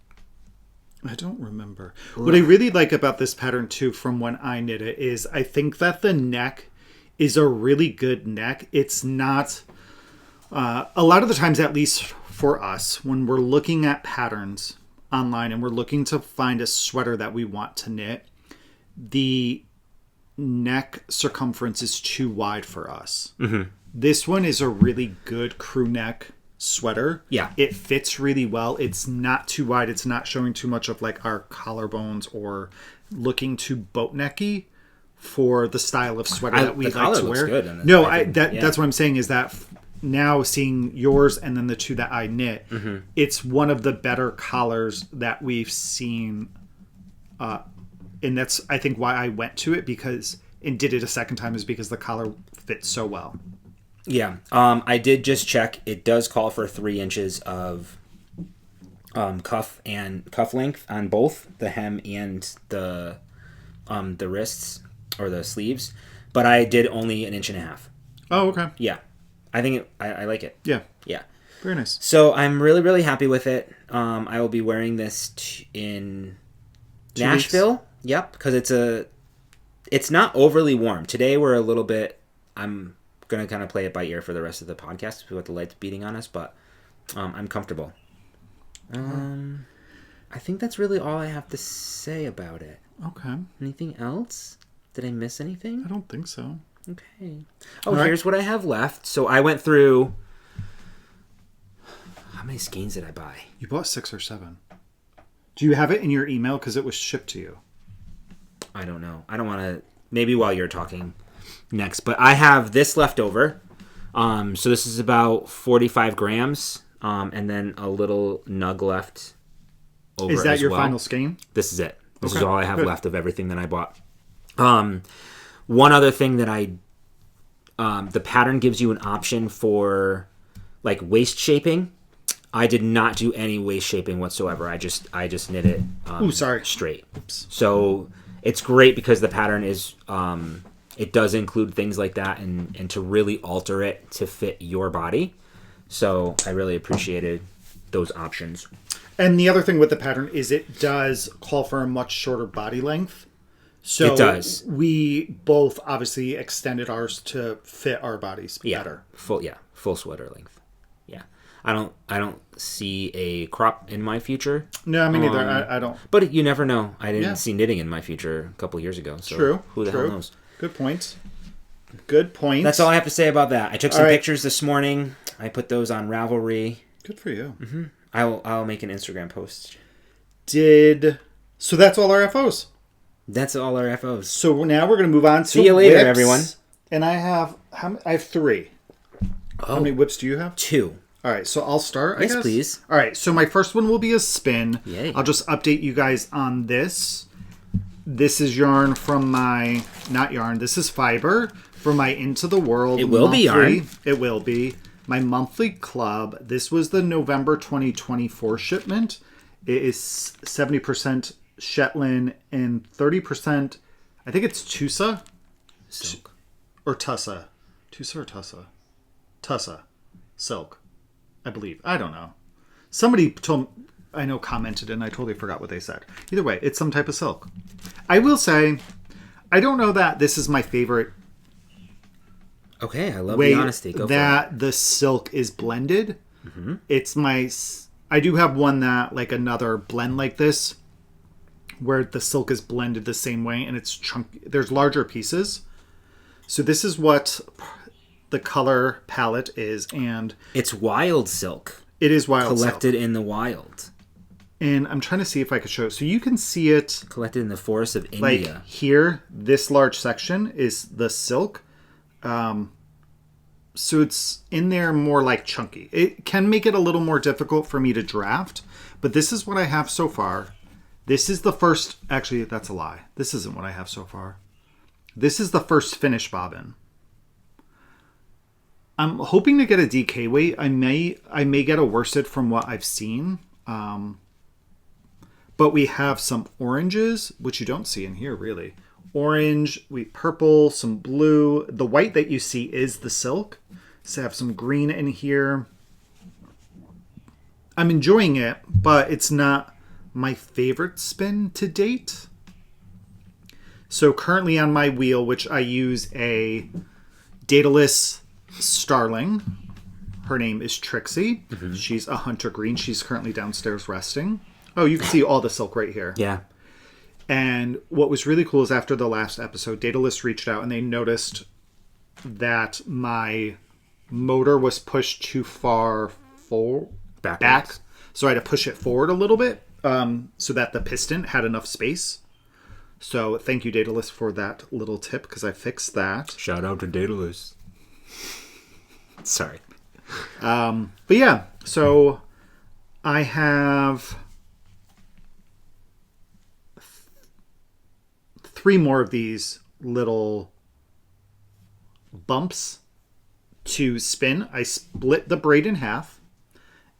Speaker 2: I don't remember. What I really like about this pattern too, from when I knit it, is I think that the neck is a really good neck. It's not a lot of the times, at least for us, when we're looking at patterns online and we're looking to find a sweater that we want to knit, the neck circumference is too wide for us. Mm-hmm. This one is a really good crew neck sweater.
Speaker 1: Yeah.
Speaker 2: It fits really well. It's not too wide. It's not showing too much of like our collarbones or looking too boat necky for the style of sweater that we like to wear.
Speaker 1: Good in this,
Speaker 2: no,
Speaker 1: yeah.
Speaker 2: That's what I'm saying is that now seeing yours and then the two that I knit, it's one of the better collars that we've seen. And that's, I think, why I went to it and did it a second time is because the collar fits so well.
Speaker 1: Yeah. I did just check. It does call for 3 inches of cuff length on both the hem and the wrists or the sleeves, but I did only 1.5 inches.
Speaker 2: Oh, okay.
Speaker 1: Yeah. I think I like it.
Speaker 2: Yeah.
Speaker 1: Yeah.
Speaker 2: Very nice.
Speaker 1: So I'm really, really happy with it. I will be wearing this in
Speaker 2: 2
Speaker 1: Nashville.
Speaker 2: weeks.
Speaker 1: Yep, because it's not overly warm. Today we're a little bit. I'm gonna kind of play it by ear for the rest of the podcast with the lights beating on us, but I'm comfortable. I think that's really all I have to say about it.
Speaker 2: Okay.
Speaker 1: Anything else? Did I miss anything?
Speaker 2: I don't think so.
Speaker 1: Okay. Oh, here's what I have left. So I went through. How many skeins did I buy?
Speaker 2: You bought 6 or 7. Do you have it in your email because it was shipped to you?
Speaker 1: I don't know. I don't want to. Maybe while you're talking next, but I have this left over. So this is about 45 grams, and then a little nug left over.
Speaker 2: Is that
Speaker 1: as
Speaker 2: your
Speaker 1: well.
Speaker 2: final skein?
Speaker 1: This is it. This
Speaker 2: Okay,
Speaker 1: is all I have
Speaker 2: good.
Speaker 1: left of everything that I bought. One other thing that the pattern gives you an option for like waist shaping. I did not do any waist shaping whatsoever. I just knit it straight.
Speaker 2: Oops.
Speaker 1: So it's great because the pattern is it does include things like that and to really alter it to fit your body. So I really appreciated those options.
Speaker 2: And the other thing with the pattern is it does call for a much shorter body length. So
Speaker 1: it does.
Speaker 2: We both obviously extended ours to fit our bodies better.
Speaker 1: Full sweater length. Yeah. I don't see a crop in my future.
Speaker 2: No, me neither. I don't.
Speaker 1: But you never know. I didn't see knitting in my future a couple years ago. So
Speaker 2: True.
Speaker 1: who the hell knows?
Speaker 2: Good point. Good point.
Speaker 1: That's all I have to say about that. I took some pictures this morning. I put those on Ravelry.
Speaker 2: Good for you.
Speaker 1: Mm-hmm. I'll make an Instagram post.
Speaker 2: So that's all our FOs.
Speaker 1: That's all our FOs.
Speaker 2: So now we're going to move on to
Speaker 1: See you later,
Speaker 2: whips.
Speaker 1: everyone.
Speaker 2: And I have 3. How many whips do you have?
Speaker 1: 2.
Speaker 2: All right, so I'll start, I guess.
Speaker 1: Yes, please.
Speaker 2: All right, so my first one will be a spin.
Speaker 1: Yay.
Speaker 2: I'll just update you guys on this. This is yarn from this is fiber from my Into the World
Speaker 1: It will be yarn.
Speaker 2: It will be. My monthly club. This was the November 2024 shipment. It is 70% Shetland and 30%, I think it's Tussa.
Speaker 1: Silk.
Speaker 2: Or Tussa. Tussa or Tussa? Tussa. Silk. I believe. I don't know. Somebody commented and I totally forgot what they said. Either way, it's some type of silk. I will say, I don't know that this is my favorite
Speaker 1: Okay, I love
Speaker 2: way
Speaker 1: the honesty. Go
Speaker 2: that
Speaker 1: for it.
Speaker 2: the silk is blended.
Speaker 1: Mm-hmm.
Speaker 2: I do have one that, like another blend like this, where the silk is blended the same way and it's chunky. There's larger pieces. So this is what the color palette is, and
Speaker 1: It's wild silk.
Speaker 2: it is wild
Speaker 1: Collected
Speaker 2: silk.
Speaker 1: in the wild.
Speaker 2: And I'm trying to see if I could show it. So you can see it
Speaker 1: Collected in the forests of
Speaker 2: like
Speaker 1: India.
Speaker 2: here. This large section is the silk. So it's in there more like chunky. It can make it a little more difficult for me to draft, but this is what I have so far. This is the first, actually that's a lie. This isn't what I have so far. This is the first finished bobbin. I'm hoping to get a DK weight. I may get a worsted from what I've seen. But we have some oranges, which you don't see in here really. Orange, purple, some blue. The white that you see is the silk. So I have some green in here. I'm enjoying it, but it's not my favorite spin to date. So currently on my wheel, which I use a Daedalus Starling. Her name is Trixie. Mm-hmm. She's a hunter green. She's currently downstairs resting. Oh, you can see all the silk right here.
Speaker 1: Yeah.
Speaker 2: And what was really cool is after the last episode, Daedalus reached out and they noticed that my motor was pushed too far back. So I had to push it forward a little bit so that the piston had enough space. So thank you, Daedalus, for that little tip because I fixed that.
Speaker 1: Shout out to Daedalus. Sorry.
Speaker 2: But yeah, so I have 3 more of these little bumps to spin. I split the braid in half,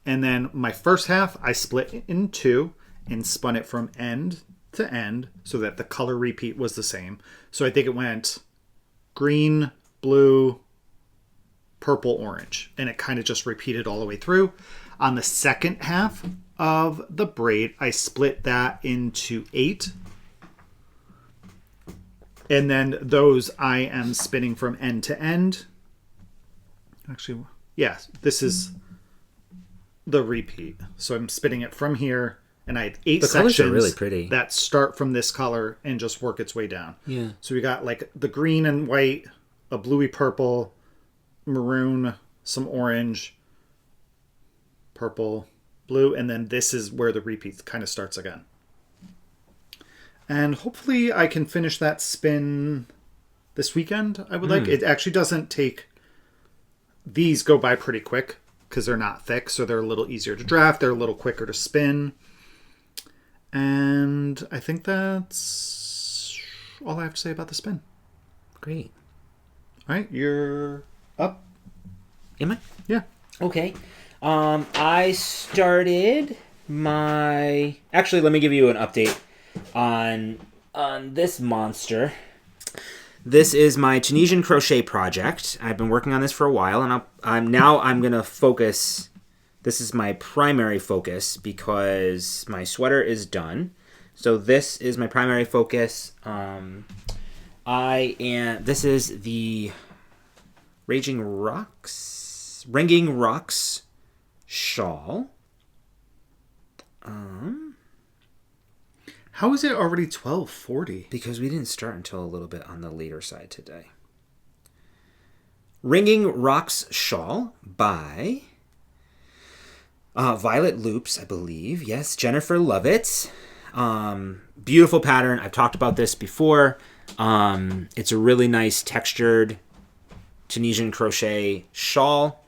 Speaker 2: and then my first half I split in 2 and spun it from end to end so that the color repeat was the same. So I think it went green, blue, purple, orange, and it kind of just repeated all the way through. On the second half of the braid, I split that into 8. And then those I am spinning from end to end. Actually, yes, this is the repeat. So I'm spinning it from here, and I have 8 sections
Speaker 1: are really pretty.
Speaker 2: that start from this color and just work its way down.
Speaker 1: Yeah.
Speaker 2: So we got like the green and white, a bluey purple, maroon, some orange, purple, blue, and then this is where the repeat kind of starts again. And hopefully I can finish that spin this weekend. I would like. It actually doesn't take... These go by pretty quick because they're not thick, so they're a little easier to draft. They're a little quicker to spin. And I think that's all I have to say about the spin.
Speaker 1: Great.
Speaker 2: All right, you're up.
Speaker 1: Am I?
Speaker 2: Yeah.
Speaker 1: Okay. I started my... Actually, let me give you an update on this monster. This is my Tunisian crochet project. I've been working on this for a while, and I'm going to focus. This is my primary focus because my sweater is done. So this is my primary focus. This is the Ringing Rocks shawl.
Speaker 2: How is it already 12:40?
Speaker 1: Because we didn't start until a little bit on the later side today. Ringing Rocks shawl by Violet Loops, I believe. Yes, Jennifer Lovett. Beautiful pattern. I've talked about this before. It's a really nice textured Tunisian crochet shawl.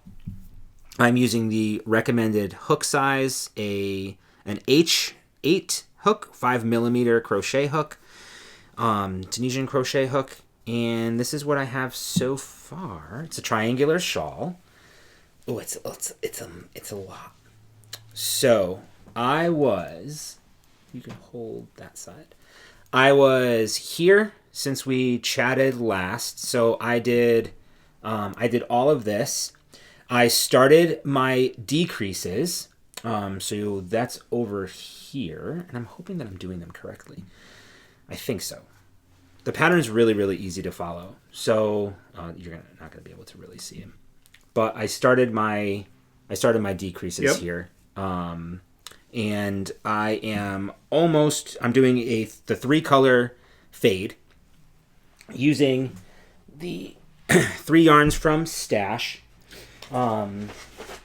Speaker 1: I'm using the recommended hook size, an H8 hook, 5mm crochet hook, Tunisian crochet hook, and this is what I have so far. It's a triangular shawl. Oh, it's a lot. So you can hold that side. I was here since we chatted last, so I did all of this. I started my decreases. So that's over here, and I'm hoping that I'm doing them correctly. I think so. The pattern is really, really easy to follow, so you're not going to be able to really see them. But I started my decreases here, and I'm doing the 3-color fade using the 3 yarns from Stash.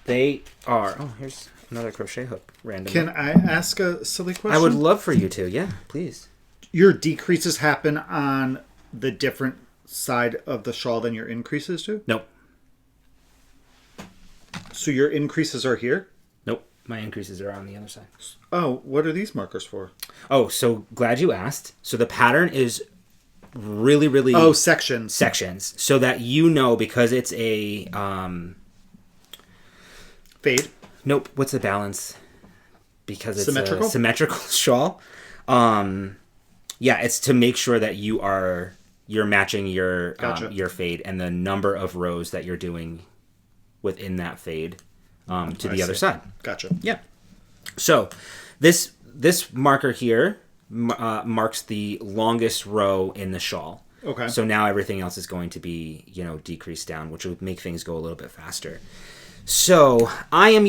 Speaker 1: They are here's another crochet hook randomly.
Speaker 2: Can I ask a silly question?
Speaker 1: I would love for you to. Yeah, please.
Speaker 2: Your decreases happen on the different side of the shawl than your increases do?
Speaker 1: Nope.
Speaker 2: So your increases are here?
Speaker 1: Nope. My increases are on the other side.
Speaker 2: Oh, what are these markers for?
Speaker 1: Oh, so glad you asked. So the pattern is really, really...
Speaker 2: Oh, sections.
Speaker 1: Sections. So that you know, because it's a...
Speaker 2: Fade?
Speaker 1: Nope. What's the balance? Because it's
Speaker 2: symmetrical?
Speaker 1: A symmetrical shawl. Yeah, it's to make sure that you're matching your fade and the number of rows that you're doing within that fade to the other side.
Speaker 2: Gotcha.
Speaker 1: Yeah. So this marker here marks the longest row in the shawl.
Speaker 2: Okay.
Speaker 1: So now everything else is going to be, decreased down, which would make things go a little bit faster. So I am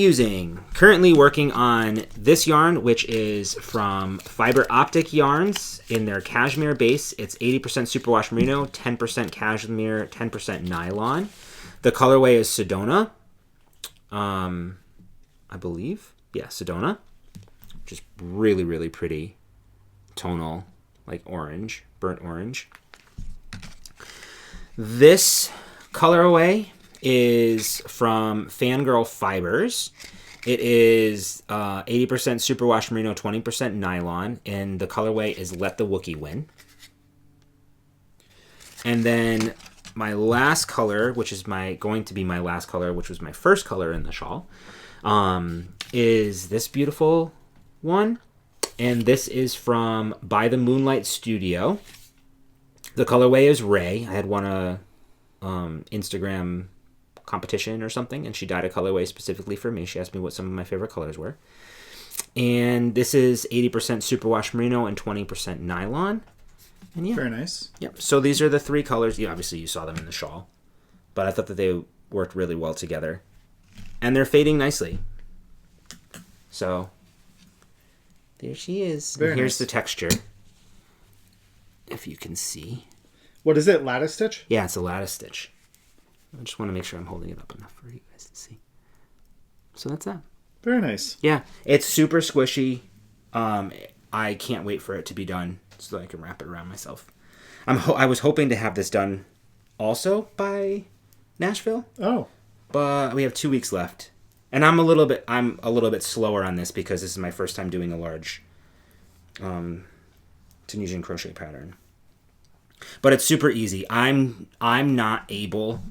Speaker 1: currently working on this yarn, which is from Fiber Optic Yarns in their cashmere base. It's 80% superwash merino, 10% cashmere, 10% nylon. The colorway is Sedona. I believe. Yeah, Sedona. Just really, really pretty tonal, like orange, burnt orange. This colorway is from Fangirl Fibers. It is 80% superwash merino, 20% nylon, and the colorway is Let the Wookiee Win. And then my last color, which is going to be my last color, which was my first color in the shawl, is this beautiful one. And this is from By the Moonlight Studio. The colorway is Ray. I had won a Instagram competition or something, and she dyed a colorway specifically for me. She asked me what some of my favorite colors were. And this is 80% superwash merino and 20% nylon. And yeah.
Speaker 2: Very nice.
Speaker 1: Yep. So these are the three colors. Yeah, obviously you saw them in the shawl, but I thought that they worked really well together. And they're fading nicely. So there she is.
Speaker 2: Very
Speaker 1: and here's
Speaker 2: nice.
Speaker 1: the texture. If you can see.
Speaker 2: What is it? Lattice stitch?
Speaker 1: Yeah, it's a lattice stitch. I just want to make sure I'm holding it up enough for you guys to see. So that's that.
Speaker 2: Very nice.
Speaker 1: Yeah, it's super squishy. I can't wait for it to be done so that I can wrap it around myself. I was hoping to have this done also by Nashville,
Speaker 2: Oh.
Speaker 1: but we have 2 weeks left, and I'm a little bit slower on this because this is my first time doing a large Tunisian crochet pattern. But it's super easy. I'm not able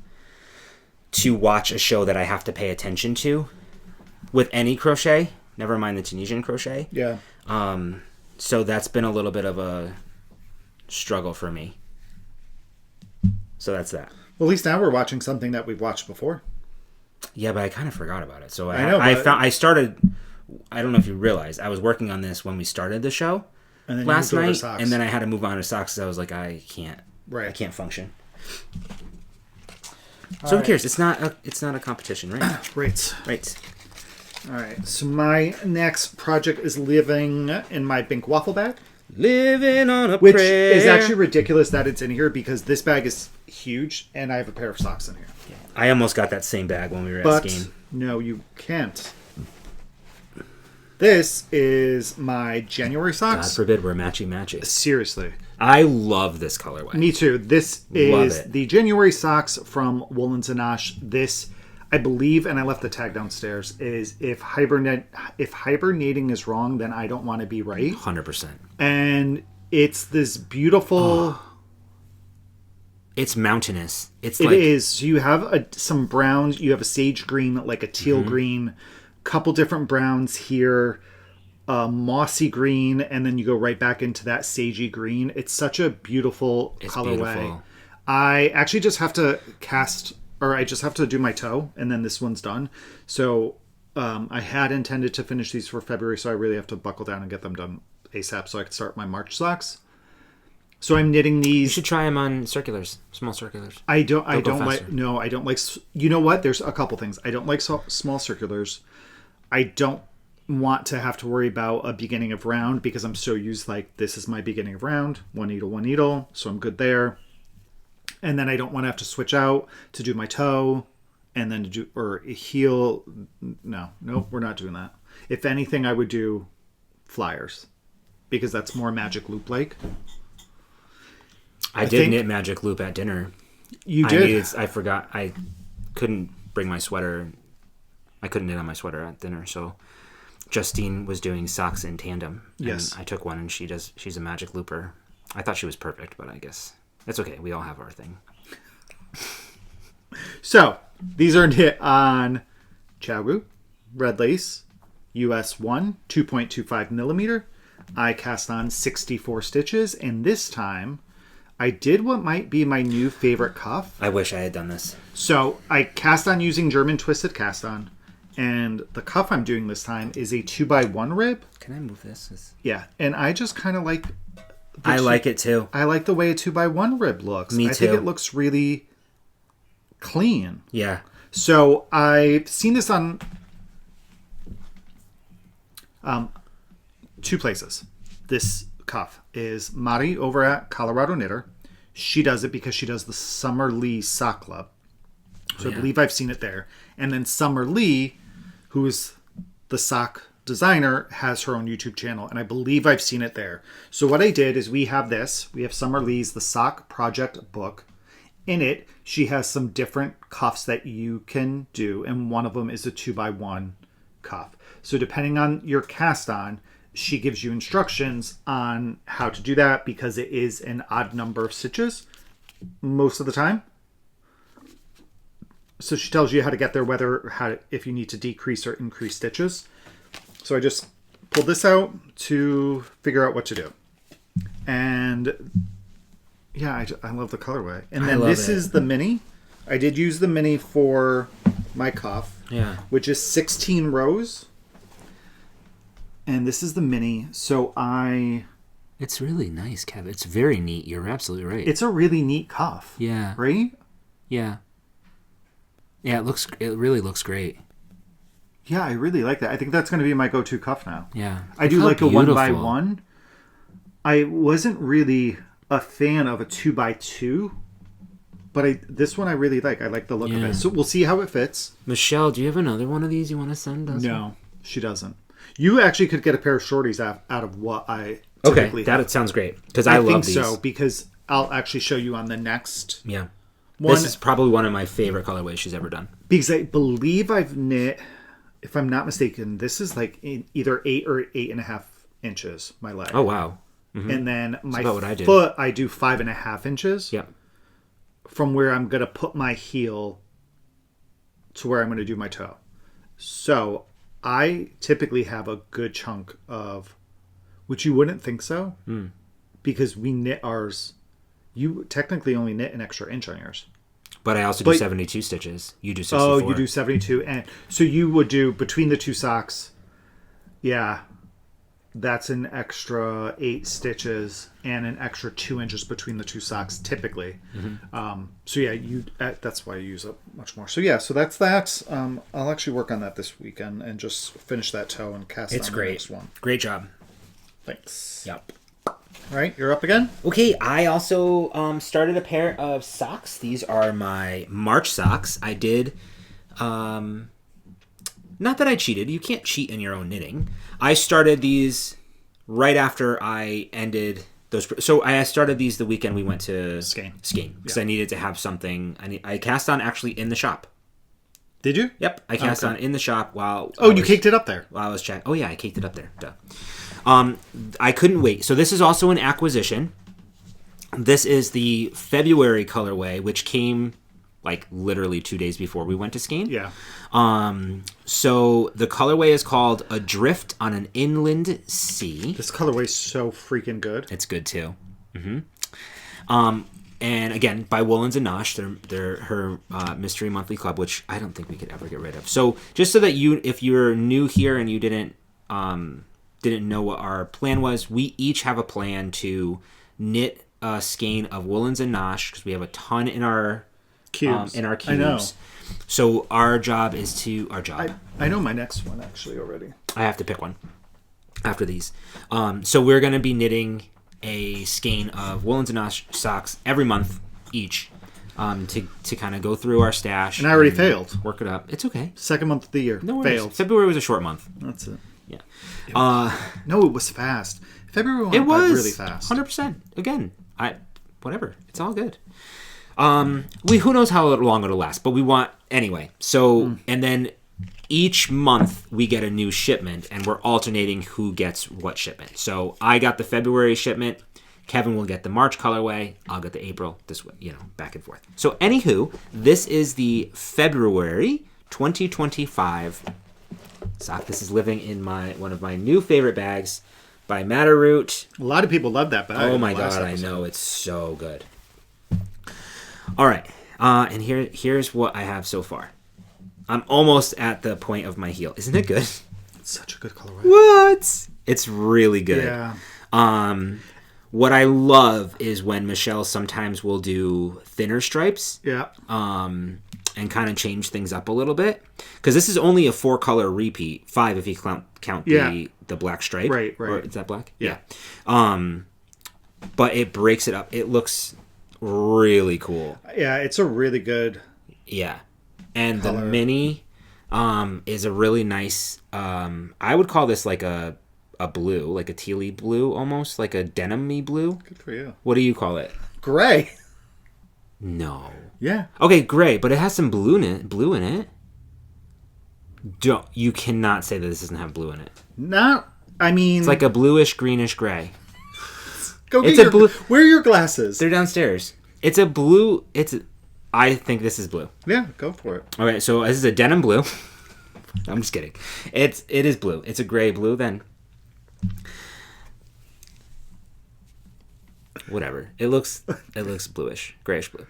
Speaker 1: to watch a show that I have to pay attention to with any crochet, never mind the Tunisian crochet.
Speaker 2: Yeah.
Speaker 1: So that's been a little bit of a struggle for me. So that's that.
Speaker 2: Well, at least now we're watching something that we've watched before.
Speaker 1: Yeah, but I kind of forgot about it. So
Speaker 2: I know,
Speaker 1: I started. I don't know if you realized I was working on this when we started the show
Speaker 2: And then
Speaker 1: last
Speaker 2: you moved over to
Speaker 1: night,
Speaker 2: socks.
Speaker 1: and then I had to move on to socks because I was like, I can't.
Speaker 2: Right.
Speaker 1: I can't function.
Speaker 2: All
Speaker 1: So
Speaker 2: right.
Speaker 1: who cares? It's not a competition, right?
Speaker 2: Right.
Speaker 1: Right.
Speaker 2: All right. So my next project is living in my Bink waffle bag,
Speaker 1: Living on a
Speaker 2: which
Speaker 1: prayer.
Speaker 2: is actually ridiculous that it's in here because this bag is huge and I have a pair of socks in here.
Speaker 1: I almost got that same bag when we were at
Speaker 2: But
Speaker 1: Skane.
Speaker 2: no, you can't. This is my January
Speaker 1: God
Speaker 2: socks.
Speaker 1: forbid we're matchy.
Speaker 2: Seriously.
Speaker 1: I love this colorway.
Speaker 2: Me too. This
Speaker 1: Love
Speaker 2: is
Speaker 1: it.
Speaker 2: the January socks from Woolens and Nosh. This, I believe, and I left the tag downstairs, is if hibernating is wrong, then I don't want to be right.
Speaker 1: 100%.
Speaker 2: And it's this beautiful...
Speaker 1: It's mountainous. It
Speaker 2: is. So you have some browns. You have a sage green, like a teal green, couple different browns here, mossy green, and then you go right back into that sagey green. It's such a beautiful colorway.
Speaker 1: Beautiful.
Speaker 2: I actually just have to I just have to do my toe, and then this one's done. So I had intended to finish these for February, so I really have to buckle down and get them done ASAP so I can start my March socks. So I'm knitting these.
Speaker 1: You should try them on circulars, small circulars.
Speaker 2: I don't
Speaker 1: faster.
Speaker 2: like. No, I don't like. You know what? There's a couple things. I don't like small circulars. I don't want to have to worry about a beginning of round because I'm so used. Like this is my beginning of round. One needle. So I'm good there. And then I don't want to have to switch out to do my toe, and then to do or a heel. No, we're not doing that. If anything, I would do flyers because that's more magic loop like.
Speaker 1: I did knit magic loop at dinner.
Speaker 2: You did?
Speaker 1: I forgot. I couldn't bring my sweater. I couldn't knit on my sweater at dinner, so Justine was doing socks in tandem.
Speaker 2: Yes.
Speaker 1: And I took one, and she's a magic looper. I thought she was perfect, but I guess that's okay. We all have our thing.
Speaker 2: So, these are knit on Chaogu, red lace, US 1, 2.25 millimeter. I cast on 64 stitches, and this time I did what might be my new favorite cuff.
Speaker 1: I wish I had done this.
Speaker 2: So I cast on using German twisted cast on, and the cuff I'm doing this time is a 2x1 rib.
Speaker 1: Can I move this?
Speaker 2: Yeah, and I just kind of like...
Speaker 1: I like it too.
Speaker 2: I like the way a 2x1 rib looks.
Speaker 1: Me
Speaker 2: I think
Speaker 1: too.
Speaker 2: it looks really clean.
Speaker 1: Yeah.
Speaker 2: So I've seen this on two places. This cuff is Mari over at Colorado Knitter. She does it because she does the Summer Lee Sock Club. So I believe I've seen it there. And then Summer Lee, who is the sock designer, has her own YouTube channel, and I believe I've seen it there. So what I did is we have Summer Lee's The Sock Project book. In it, she has some different cuffs that you can do, and one of them is a 2x1 cuff. So depending on your cast on, she gives you instructions on how to do that, because it is an odd number of stitches most of the time. So she tells you how to get there, if you need to decrease or increase stitches. So I just pulled this out to figure out what to do. And yeah, I love the colorway. And then this is the mini. I did use the mini for my cuff, which is 16 rows. And this is the mini. So
Speaker 1: It's really nice, Kev. It's very neat. You're absolutely right.
Speaker 2: It's a really neat cuff.
Speaker 1: Yeah.
Speaker 2: Right?
Speaker 1: Yeah. Yeah, it really looks great.
Speaker 2: Yeah, I really like that. I think that's going to be my go-to cuff now.
Speaker 1: Yeah.
Speaker 2: I do like a 1x1. I wasn't really a fan of a 2x2, but this one I really like. I like the look of it. So we'll see how it fits.
Speaker 1: Michelle, do you have another one of these you want to send us?
Speaker 2: No, she doesn't. You actually could get a pair of shorties out of what I typically have.
Speaker 1: That sounds great, because I love these.
Speaker 2: I think so, because I'll actually show you on the next
Speaker 1: one.
Speaker 2: This
Speaker 1: is probably one of my favorite colorways she's ever done.
Speaker 2: Because I believe I've knit, if I'm not mistaken, this is like either 8 or 8.5 inches, my leg.
Speaker 1: Oh, wow.
Speaker 2: Mm-hmm. And then my
Speaker 1: foot,
Speaker 2: I do 5.5 inches.
Speaker 1: Yep.
Speaker 2: From where I'm going to put my heel to where I'm going to do my toe. So I typically have a good chunk of, which you wouldn't think so, because we knit ours. You technically only knit an extra inch on yours.
Speaker 1: But I also do 72 stitches. You do 64.
Speaker 2: Oh, you do 72. And so you would do, between the two socks, that's an extra 8 stitches and an extra 2 inches between the two socks, typically. Mm-hmm. That's why you use it much more. So so that's that. I'll actually work on that this weekend and just finish that toe and cast on the next one.
Speaker 1: Great job.
Speaker 2: Thanks.
Speaker 1: Yep.
Speaker 2: All right, you're up again?
Speaker 1: Okay, I also started a pair of socks. These are my March socks. I did, not that I cheated. You can't cheat in your own knitting. I started these right after I ended those. So I started these the weekend we went to Skane because I needed to have something. I cast on actually in the shop.
Speaker 2: Did you?
Speaker 1: Yep, I cast on in the shop while.
Speaker 2: You caked it up there.
Speaker 1: While I was checking. Oh yeah, I caked it up there. Duh. I couldn't wait. So this is also an acquisition. This is the February colorway, which came like literally 2 days before we went to Skane.
Speaker 2: Yeah.
Speaker 1: So the colorway is called Adrift on an Inland Sea.
Speaker 2: This colorway is so freaking good.
Speaker 1: It's good too. Mm-hmm. And again, by Woolens and Nosh, they're her mystery monthly club, which I don't think we could ever get rid of. So just so that if you're new here and you didn't know what our plan was, we each have a plan to knit a skein of Woolens and Nosh because we have a ton in our cubes. I know. So our job is to
Speaker 2: I know my next one actually already.
Speaker 1: I have to pick one after these. So we're going to be knitting a skein of Woolens and Nosh socks every month each to kind of go through our stash.
Speaker 2: And I already failed.
Speaker 1: Work it up. It's okay.
Speaker 2: Second month of the year.
Speaker 1: No
Speaker 2: failed.
Speaker 1: February was a short month.
Speaker 2: That's it.
Speaker 1: Yeah.
Speaker 2: No, it was fast. February went by really fast.
Speaker 1: 100%. Again, whatever. It's all good. Who knows how long it'll last, but we want anyway. So and then each month we get a new shipment, and we're alternating who gets what shipment. So I got the February shipment. Kevin will get the March colorway. I'll get the April. This way, back and forth. So anywho, this is the February 2025 sock. This is living in one of my new favorite bags by Matterroot.
Speaker 2: A lot of people love that bag.
Speaker 1: Oh my god, I know, it's so good. All right, and here's what I have so far. I'm almost at the point of my heel. Isn't it good?
Speaker 2: It's such a good colorway.
Speaker 1: What? It's really good.
Speaker 2: Yeah.
Speaker 1: What I love is when Michelle sometimes will do thinner stripes.
Speaker 2: Yeah.
Speaker 1: And kind of change things up a little bit. Because this is only a 4-color repeat. 5 if you count the black stripe.
Speaker 2: Right.
Speaker 1: Or, is that black?
Speaker 2: Yeah.
Speaker 1: But it breaks it up. It looks really cool.
Speaker 2: Yeah, it's a really good
Speaker 1: Yeah. And
Speaker 2: color.
Speaker 1: The mini, is a really nice, I would call this like a blue, like a tealy blue almost, like a denim-y blue.
Speaker 2: Good for you.
Speaker 1: What do you call it?
Speaker 2: Gray.
Speaker 1: No.
Speaker 2: Yeah.
Speaker 1: Okay, gray, but it has some blue in it. You cannot say that this doesn't have blue in it.
Speaker 2: It's
Speaker 1: like a bluish, greenish gray.
Speaker 2: Go get blue. Where are your glasses?
Speaker 1: They're downstairs. It's a blue. I think this is blue.
Speaker 2: Yeah, go for it.
Speaker 1: Okay, so this is a denim blue. I'm just kidding. It is blue. It's a gray blue then. Whatever. It looks bluish, grayish blue.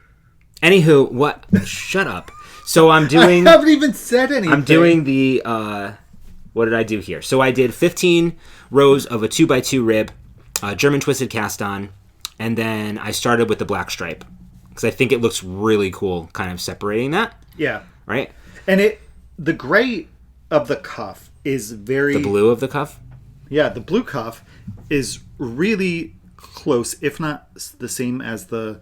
Speaker 1: Anywho, what? Shut up. So I'm doing.
Speaker 2: I haven't even said anything.
Speaker 1: I'm doing the. What did I do here? So I did 15 rows of a 2x2 rib, German twisted cast on, and then I started with the black stripe because I think it looks really cool, kind of separating that.
Speaker 2: Yeah.
Speaker 1: Right.
Speaker 2: And the gray of the cuff is very.
Speaker 1: The blue of the cuff.
Speaker 2: Yeah, the blue cuff is really close, if not the same as the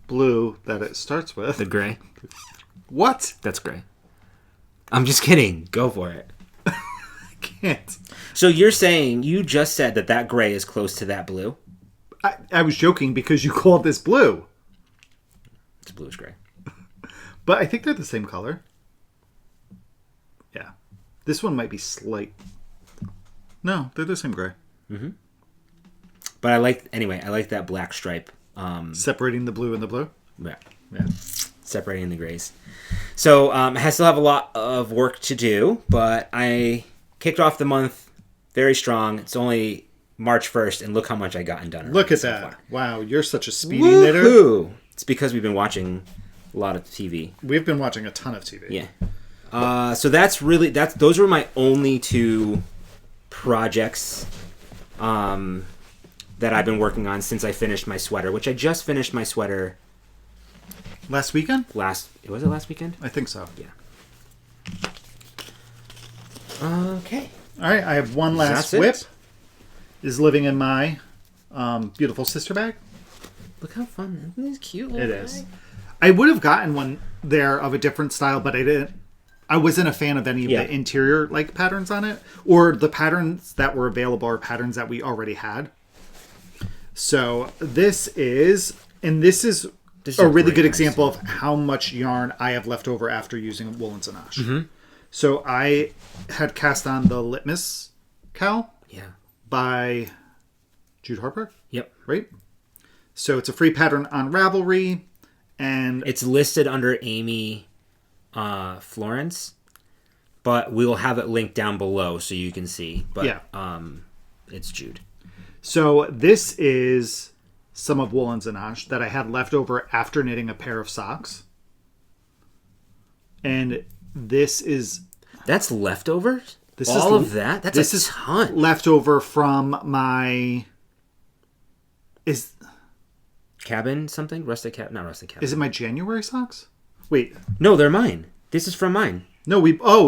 Speaker 2: blue that it starts with.
Speaker 1: The gray.
Speaker 2: What?
Speaker 1: That's gray. I'm just kidding. Go for it.
Speaker 2: I can't.
Speaker 1: So you're saying, you just said that gray is close to that blue?
Speaker 2: I was joking because you called this blue.
Speaker 1: It's bluish gray.
Speaker 2: But I think they're the same color. Yeah. This one might be slight. No, they're the same gray.
Speaker 1: Mm-hmm. But I like that black stripe.
Speaker 2: Separating the blue and the blue?
Speaker 1: Yeah.
Speaker 2: Yeah.
Speaker 1: Separating the grays. So I still have a lot of work to do, but I kicked off the month very strong. It's only March 1st, and look how much I gotten done.
Speaker 2: Look at that. Far. Wow, you're such a speedy knitter.
Speaker 1: It's because we've been watching a lot of TV.
Speaker 2: We've been watching a ton of TV.
Speaker 1: Yeah. So those were my only two projects that I've been working on since I finished my sweater, which I just finished my sweater
Speaker 2: last weekend?
Speaker 1: Was it last weekend?
Speaker 2: I think so.
Speaker 1: Yeah. Okay.
Speaker 2: All right, I have one last whip. Is living in my beautiful sister bag.
Speaker 1: Look how fun. Isn't this cute?
Speaker 2: It is. I would have gotten one there of a different style, but I didn't. I wasn't a fan of any of the interior patterns on it, or the patterns that were available are patterns that we already had. So this is a really good example of how much yarn I have left over after using Woolens and Nosh. Mm-hmm. So I had cast on the Litmus cowl.
Speaker 1: Yeah. By
Speaker 2: Jude Harper.
Speaker 1: Yep.
Speaker 2: Right. So it's a free pattern on Ravelry, and
Speaker 1: it's listed under Amy Florence, but we will have it linked down below so you can see. But it's Jude.
Speaker 2: So this is some of Woolens and Nosh that I had left over after knitting a pair of socks. And this is...
Speaker 1: That's leftovers? All of that? That's a ton.
Speaker 2: Leftover from my...
Speaker 1: Cabin something? Not rustic cabin.
Speaker 2: Is it my January socks? Wait.
Speaker 1: No, they're mine. This is from mine.
Speaker 2: No,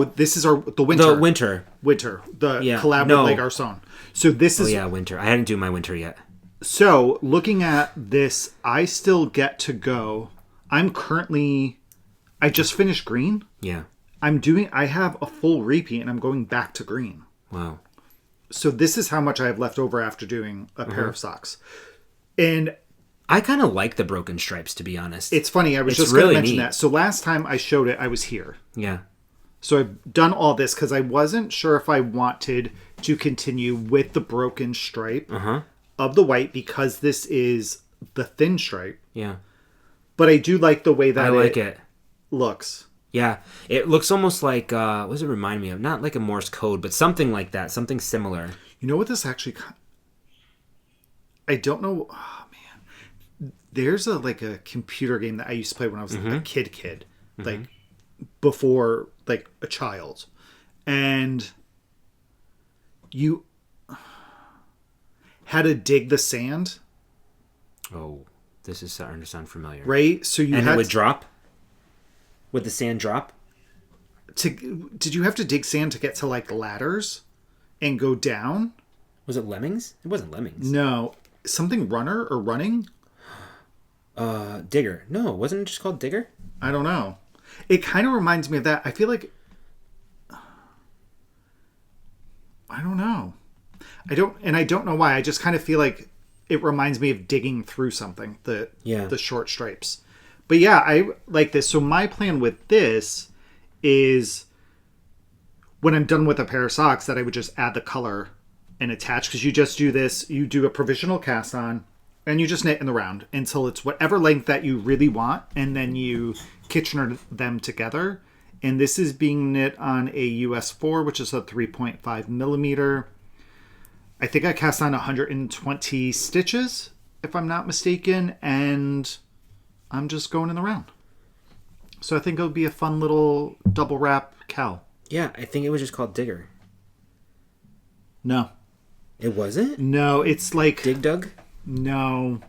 Speaker 2: this is the winter.
Speaker 1: The winter.
Speaker 2: The collab with Garçon. So this is...
Speaker 1: winter. I hadn't do my winter yet.
Speaker 2: So, looking at this, I still get to go. I just finished green.
Speaker 1: Yeah.
Speaker 2: I have a full repeat, and I'm going back to green.
Speaker 1: Wow.
Speaker 2: So this is how much I have left over after doing a pair of socks. And
Speaker 1: I kind of like the broken stripes, to be honest.
Speaker 2: It's funny. I was just going to mention that. So last time I showed it, I was here.
Speaker 1: Yeah.
Speaker 2: So I've done all this because I wasn't sure if I wanted to continue with the broken stripe of the white because this is the thin stripe.
Speaker 1: Yeah.
Speaker 2: But I do like the way that
Speaker 1: it
Speaker 2: looks.
Speaker 1: Yeah. It looks almost like, what does it remind me of? Not like a Morse code, but something like that. Something similar.
Speaker 2: You know what this actually... I don't know... Oh, man. There's a computer game that I used to play when I was a kid. Like, before, a child. And you had to dig the sand.
Speaker 1: Oh, this is starting to sound familiar.
Speaker 2: Right? So you
Speaker 1: had... it would drop? Would the sand drop?
Speaker 2: Did you have to dig sand to get to, ladders and go down?
Speaker 1: Was it Lemmings? It wasn't Lemmings.
Speaker 2: No. Something runner or running?
Speaker 1: Digger. No, wasn't it just called Digger?
Speaker 2: I don't know. It kind of reminds me of that. I feel like... I don't know. I don't know why. I just kind of feel like it reminds me of digging through something. The short stripes. But yeah, I like this. So my plan with this is when I'm done with a pair of socks that I would just add the color and attach, because you just do this. You do a provisional cast on and you just knit in the round until it's whatever length that you really want, and then you Kitchener them together. And this is being knit on a US 4, which is a 3.5 millimeter. I think I cast on 120 stitches, if I'm not mistaken, and I'm just going in the round. So I think it would be a fun little double wrap cowl.
Speaker 1: Yeah, I think it was just called Digger.
Speaker 2: No.
Speaker 1: It wasn't?
Speaker 2: No, it's like...
Speaker 1: Dig Dug?
Speaker 2: No.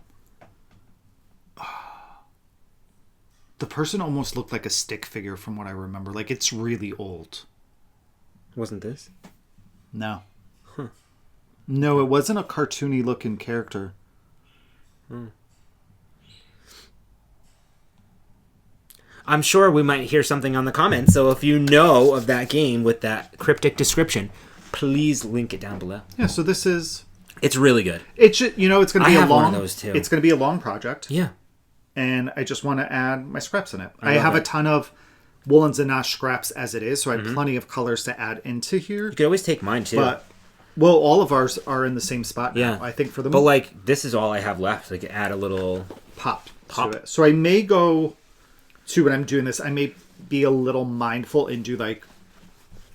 Speaker 2: The person almost looked like a stick figure from what I remember. Like, it's really old.
Speaker 1: Wasn't this?
Speaker 2: No. Huh. No, it wasn't a cartoony looking character.
Speaker 1: I'm sure we might hear something on the comments, so if you know of that game with that cryptic description, please link it down below.
Speaker 2: Yeah, so this is...
Speaker 1: It's really good.
Speaker 2: It should, it's going to be
Speaker 1: I have one of those too.
Speaker 2: It's going to be a long project.
Speaker 1: Yeah.
Speaker 2: And I just want to add my scraps in it. I have a ton of Woolens and Nosh scraps as it is, so I have plenty of colors to add into here.
Speaker 1: You could always take mine too.
Speaker 2: But, well, all of ours are in the same spot now.
Speaker 1: Yeah.
Speaker 2: I think for the
Speaker 1: But like, this is all I have left. Like, add a little
Speaker 2: pop to it. So I may go to, when I'm doing this, I may be a little mindful and do like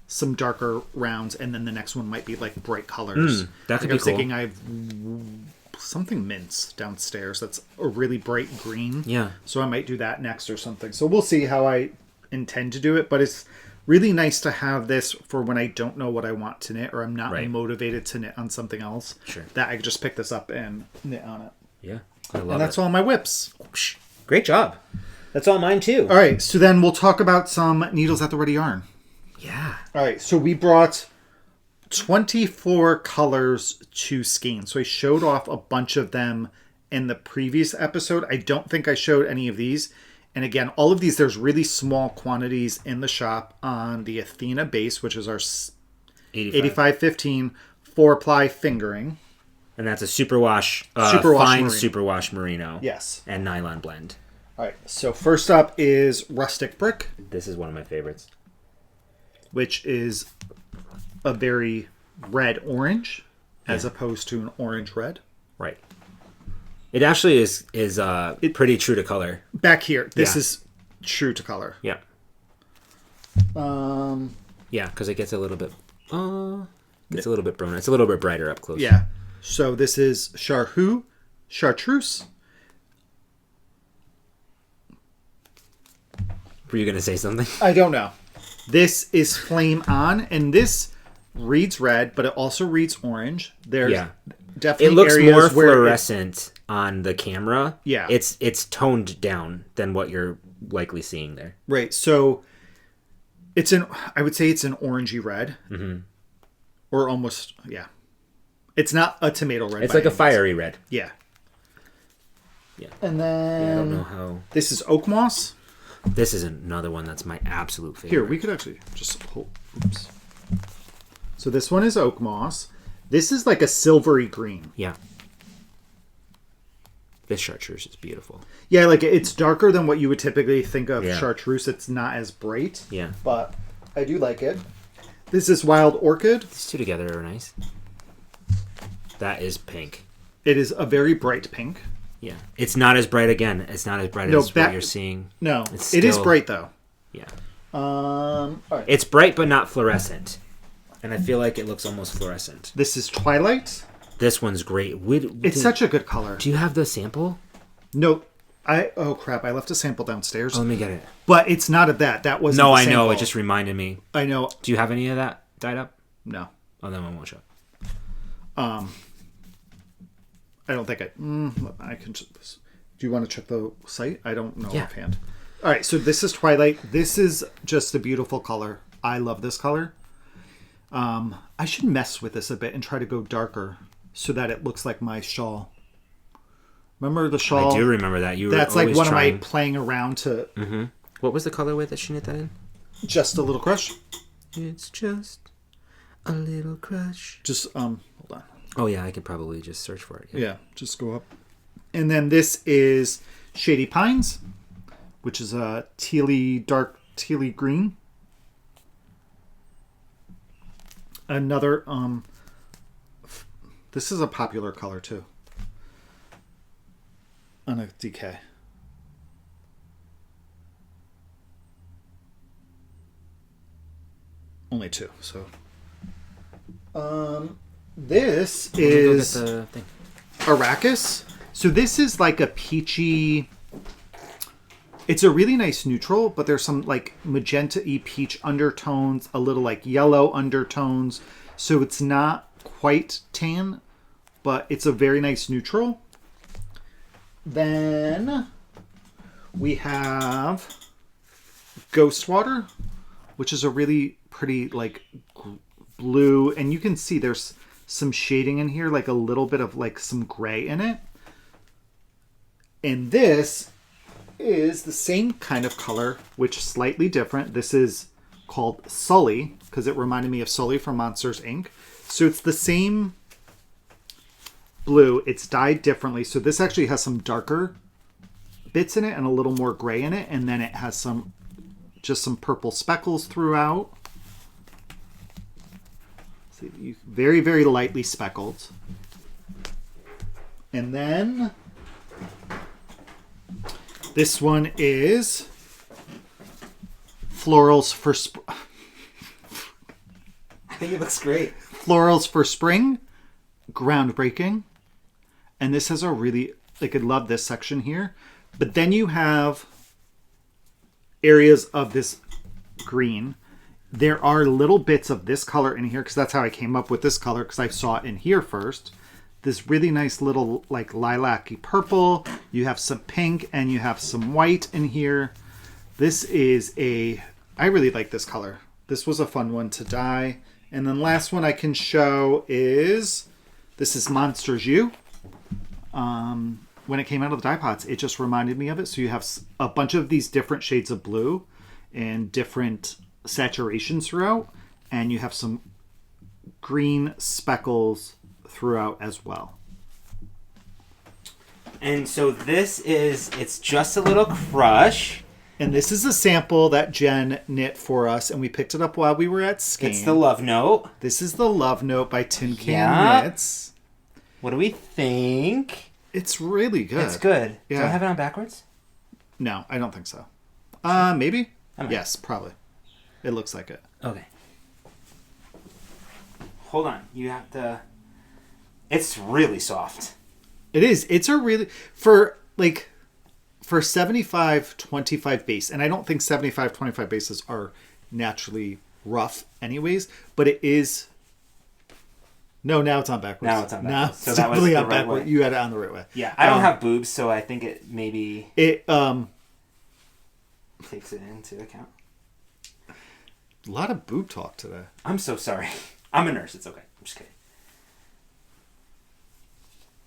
Speaker 2: some darker rounds, and then the next one might be like bright colors.
Speaker 1: That could
Speaker 2: like
Speaker 1: be
Speaker 2: I was
Speaker 1: cool.
Speaker 2: thinking I have something mints downstairs that's a really bright green.
Speaker 1: Yeah.
Speaker 2: So I might do that next or something. So we'll see how I intend to do it, but it's really nice to have this for when I don't know what I want to knit, or I'm not motivated to knit on something else.
Speaker 1: Sure.
Speaker 2: That I can just pick this up and knit on it.
Speaker 1: Yeah. I love
Speaker 2: And that's all my whips.
Speaker 1: Great job. That's all mine too.
Speaker 2: All right, so then we'll talk about some needles at the ready yarn.
Speaker 1: Yeah.
Speaker 2: All right, so we brought 24 colors to skein. So I showed off a bunch of them in the previous episode. I don't think I showed any of these. And again, all of these, there's really small quantities in the shop on the Athena base, which is our 8515 4-ply fingering.
Speaker 1: And that's a superwash,
Speaker 2: Superwash
Speaker 1: fine
Speaker 2: merino.
Speaker 1: superwash merino.
Speaker 2: Yes.
Speaker 1: And nylon blend.
Speaker 2: All right, so first up is Rustic Brick,
Speaker 1: This is one of my favorites.
Speaker 2: which is a very red-orange as opposed to an orange-red.
Speaker 1: Right. It actually is pretty true to color.
Speaker 2: Back here, this is true to color.
Speaker 1: Yeah. Yeah, because it gets a little bit brown. It's a little bit brighter up close.
Speaker 2: Yeah. So this is Chartreuse.
Speaker 1: Were you going to say something?
Speaker 2: I don't know. This is Flame On, and this reads red, but it also reads orange. There's definitely
Speaker 1: it looks
Speaker 2: areas
Speaker 1: more
Speaker 2: where
Speaker 1: fluorescent on the camera.
Speaker 2: Yeah.
Speaker 1: It's toned down than what you're likely seeing there.
Speaker 2: Right. So I would say it's an orangey red. Mm-hmm. Or almost, It's not a tomato red.
Speaker 1: It's like a fiery red.
Speaker 2: Yeah.
Speaker 1: Yeah.
Speaker 2: And then
Speaker 1: I don't know how.
Speaker 2: This is Oak Moss.
Speaker 1: This is another one that's my absolute favorite.
Speaker 2: Here, we could actually just hold. Oops. So this one is Oak Moss. This is like a silvery green.
Speaker 1: Yeah. This chartreuse is beautiful.
Speaker 2: Yeah, like it's darker than what you would typically think of chartreuse. It's not as bright.
Speaker 1: Yeah.
Speaker 2: But I do like it. This is Wild Orchid.
Speaker 1: These two together are nice. That is pink.
Speaker 2: It is a very bright pink.
Speaker 1: Yeah. It's not as bright again. It's not as bright as what you're seeing.
Speaker 2: No.
Speaker 1: It's
Speaker 2: it is
Speaker 1: still,
Speaker 2: bright though.
Speaker 1: Yeah.
Speaker 2: All right.
Speaker 1: It's bright but not fluorescent. And I feel like it looks almost fluorescent.
Speaker 2: This is Twilight.
Speaker 1: This one's great.
Speaker 2: It's such a good color.
Speaker 1: Do you have the sample?
Speaker 2: No. Oh crap, I left a sample downstairs.
Speaker 1: Oh, let me get it.
Speaker 2: But it's not of that. That wasn't
Speaker 1: No,
Speaker 2: the
Speaker 1: I know.
Speaker 2: sample.
Speaker 1: It just reminded me.
Speaker 2: I know.
Speaker 1: Do you have any of that dyed up?
Speaker 2: No.
Speaker 1: Oh, then I won't show.
Speaker 2: I don't think I can. Do you want to check the site? I don't know offhand. All right, so this is Twilight. This is just a beautiful color. I love this color. I should mess with this a bit and try to go darker so that it looks like my shawl. Remember the shawl?
Speaker 1: I do remember that.
Speaker 2: That's like one of my playing around to
Speaker 1: What was the colorway that she knit that in?
Speaker 2: Just a Little Crush.
Speaker 1: It's just a little crush.
Speaker 2: Just, hold on.
Speaker 1: Oh, yeah, I could probably just search for it.
Speaker 2: Yeah, just go up. And then this is Shady Pines, which is a dark tealy green. Another, this is a popular color too. On a DK. Only 2, so. This is
Speaker 1: the thing.
Speaker 2: Arrakis. So this is like a peachy. It's a really nice neutral, but there's some like magenta-y peach undertones, a little like yellow undertones. So it's not quite tan, but it's a very nice neutral. Then we have Ghostwater, which is a really pretty like blue, and you can see there's some shading in here, like a little bit of like some gray in it. And this is the same kind of color, which slightly different. This is called Sully, because it reminded me of Sully from Monsters, Inc. So it's the same blue. It's dyed differently. So this actually has some darker bits in it and a little more gray in it. And then it has just some purple speckles throughout. See, very, very lightly speckled. And then this one is Florals for
Speaker 1: I think it looks great.
Speaker 2: Florals for Spring, groundbreaking. And this has a really, like, I love this section here. But then you have areas of this green. There are little bits of this color in here, because that's how I came up with this color, because I saw it in here first. This really nice little like lilac-y purple. You have some pink and you have some white in here. This is I really like this color. This was a fun one to dye. And then last one I can show is, this is Monsters U. When it came out of the dye pots, it just reminded me of it. So you have a bunch of these different shades of blue and different saturations throughout. And you have some green speckles throughout as well.
Speaker 1: And so it's just a little crush.
Speaker 2: And this is a sample that Jen knit for us, and we picked it up while we were at Skein.
Speaker 1: It's the Love Note.
Speaker 2: This is the Love Note by Tin Can Knits.
Speaker 1: What do we think?
Speaker 2: It's really good.
Speaker 1: It's good.
Speaker 2: Yeah.
Speaker 1: Do I have it on backwards?
Speaker 2: No, I don't think so. Maybe? Yes, probably. It looks like it. Okay.
Speaker 1: Hold on. You have to... It's really soft.
Speaker 2: It is. It's a really... For 75-25 base, and I don't think 75-25 bases are naturally rough anyways, but it is... No, now it's on backwards.
Speaker 1: Now it's on backwards.
Speaker 2: Now
Speaker 1: so
Speaker 2: it's
Speaker 1: that was the right
Speaker 2: backward.
Speaker 1: way.
Speaker 2: You had it on the right way.
Speaker 1: Yeah, I don't have boobs, so I think it maybe...
Speaker 2: It
Speaker 1: takes it into account.
Speaker 2: A lot of boob talk today.
Speaker 1: I'm so sorry. I'm a nurse. It's okay. I'm just kidding.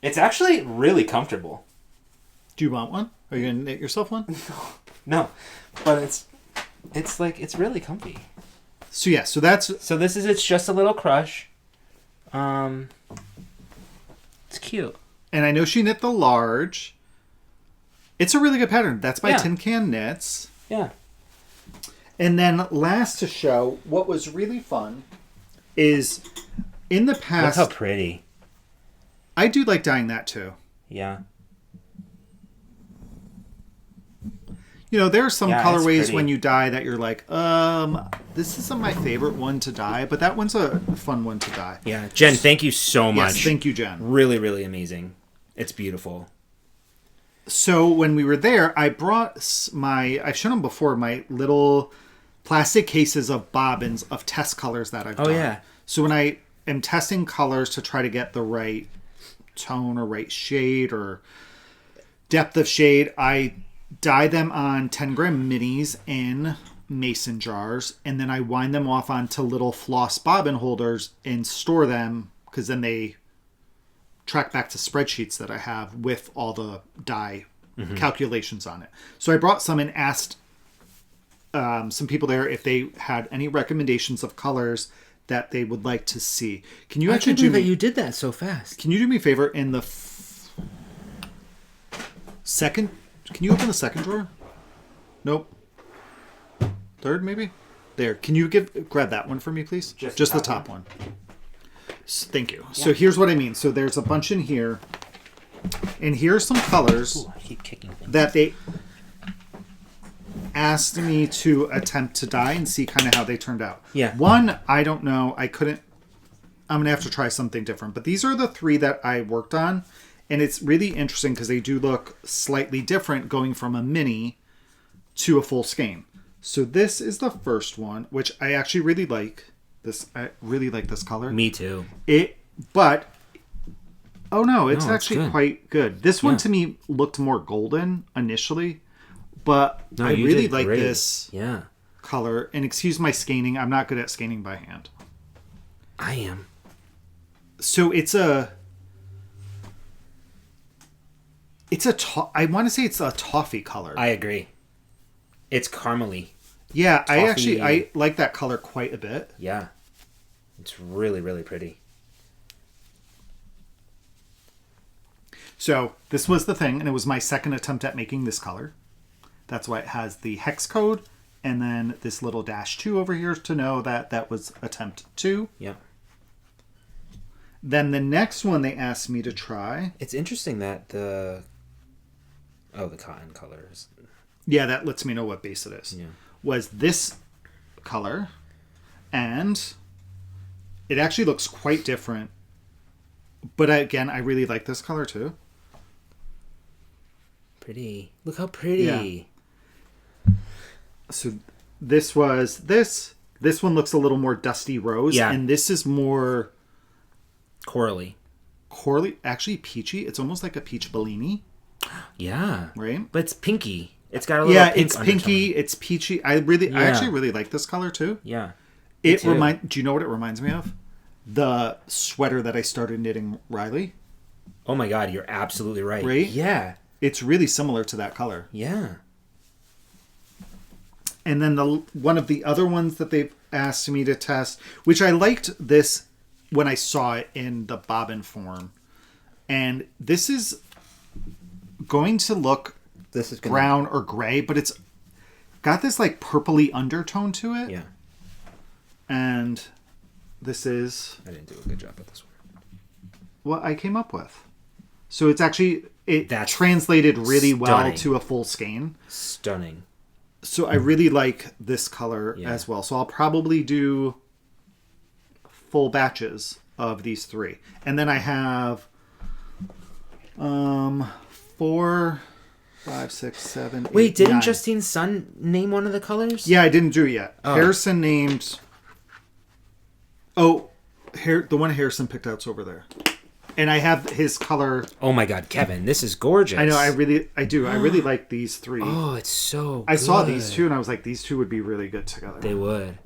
Speaker 1: It's actually really comfortable.
Speaker 2: Do you want one? Are you going to knit yourself one?
Speaker 1: No. But it's really comfy.
Speaker 2: So yeah, so this
Speaker 1: is It's Just a Little Crush. It's cute.
Speaker 2: And I know she knit the large. It's a really good pattern. That's by
Speaker 1: Yeah.
Speaker 2: Tin Can Knits.
Speaker 1: Yeah.
Speaker 2: And then last to show, what was really fun is in the past...
Speaker 1: Look how pretty.
Speaker 2: I do like dyeing that too.
Speaker 1: Yeah.
Speaker 2: You know, there are some colorways
Speaker 1: pretty.
Speaker 2: when you dye that you're like, this isn't my favorite one to dye, but that one's a fun one to dye.
Speaker 1: Yeah. Jen, thank you so much.
Speaker 2: Yes, thank you, Jen.
Speaker 1: Really, really amazing. It's beautiful.
Speaker 2: So when we were there, I brought I've shown them before, my little plastic cases of bobbins of test colors that I've done.
Speaker 1: Oh, yeah.
Speaker 2: So when I am testing colors to try to get the right tone or right shade or depth of shade, I dye them on 10-gram minis in mason jars, and then I wind them off onto little floss bobbin holders and store them, because then they track back to spreadsheets that I have with all the dye calculations on it. So I brought some and asked some people there if they had any recommendations of colors that they would like to see. Can you actually
Speaker 1: that you did that so fast?
Speaker 2: Can you do me a favor in the second? Can you open the second drawer? Nope. Third, maybe. There. Can you grab that one for me, please? Just the top one. Thank you. Yeah. So here's what I mean. So there's a bunch in here, and here are some colors
Speaker 1: I keep kicking things.
Speaker 2: that they asked me to attempt to dye and see kind of how they turned out.
Speaker 1: Yeah.
Speaker 2: One, I don't know. I couldn't. I'm going to have to try something different. But these are the 3 that I worked on. And it's really interesting because they do look slightly different going from a mini to a full skein. So this is the first one, which I actually really like. I really like this color.
Speaker 1: Me too.
Speaker 2: But oh no, it's actually
Speaker 1: good.
Speaker 2: quite good. This one to me looked more golden initially, but I really like this color. And excuse my scanning, I'm not good at scanning by hand.
Speaker 1: I am.
Speaker 2: So I want to say it's a toffee color.
Speaker 1: I agree. It's caramely.
Speaker 2: Yeah, toffee. I like that color quite a bit.
Speaker 1: Yeah. It's really, really pretty.
Speaker 2: So this was the thing, and it was my second attempt at making this color. That's why it has the hex code, and then this little -2 over here to know that was attempt 2.
Speaker 1: Yeah.
Speaker 2: Then the next one they asked me to try.
Speaker 1: It's interesting that the cotton colors.
Speaker 2: Yeah, that lets me know what base it is.
Speaker 1: Yeah.
Speaker 2: Was this color, and it actually looks quite different. But again, I really like this color too.
Speaker 1: Pretty. Look how pretty.
Speaker 2: Yeah. So this was this. This one looks a little more dusty rose.
Speaker 1: Yeah.
Speaker 2: And this is more
Speaker 1: corally.
Speaker 2: Actually peachy. It's almost like a peach Bellini.
Speaker 1: Yeah.
Speaker 2: Right?
Speaker 1: But it's pinky. It's got a little pink
Speaker 2: it's pinky, undertone. It's peachy. I actually really like this color too.
Speaker 1: Yeah.
Speaker 2: Do you know what it reminds me of? The sweater that I started knitting Riley.
Speaker 1: Oh my god, you're absolutely right.
Speaker 2: Right?
Speaker 1: Yeah.
Speaker 2: It's really similar to that color.
Speaker 1: Yeah.
Speaker 2: And then one of the other ones that they've asked me to test, which I liked this when I saw it in the bobbin form. And this is going to look brown or gray, but it's got this like purpley undertone to it.
Speaker 1: Yeah.
Speaker 2: And this is...
Speaker 1: I didn't do a good job at this one.
Speaker 2: What I came up with. So it's actually... That's translated really well to a full skein.
Speaker 1: Stunning.
Speaker 2: So I really like this color as well. So I'll probably do full batches of these 3. And then I have 4, 5, 6, 7, 8,
Speaker 1: Wait, didn't
Speaker 2: 9.
Speaker 1: Justine's son name one of the colors?
Speaker 2: Yeah, I didn't do it yet.
Speaker 1: Oh.
Speaker 2: Harrison named... Oh, the one Harrison picked out's over there. And I have his color...
Speaker 1: Oh my god, Kevin, this is gorgeous.
Speaker 2: I know, I do. I really like these 3.
Speaker 1: Oh, it's so
Speaker 2: I saw these 2 and I was like, these 2 would be really good together.
Speaker 1: They would.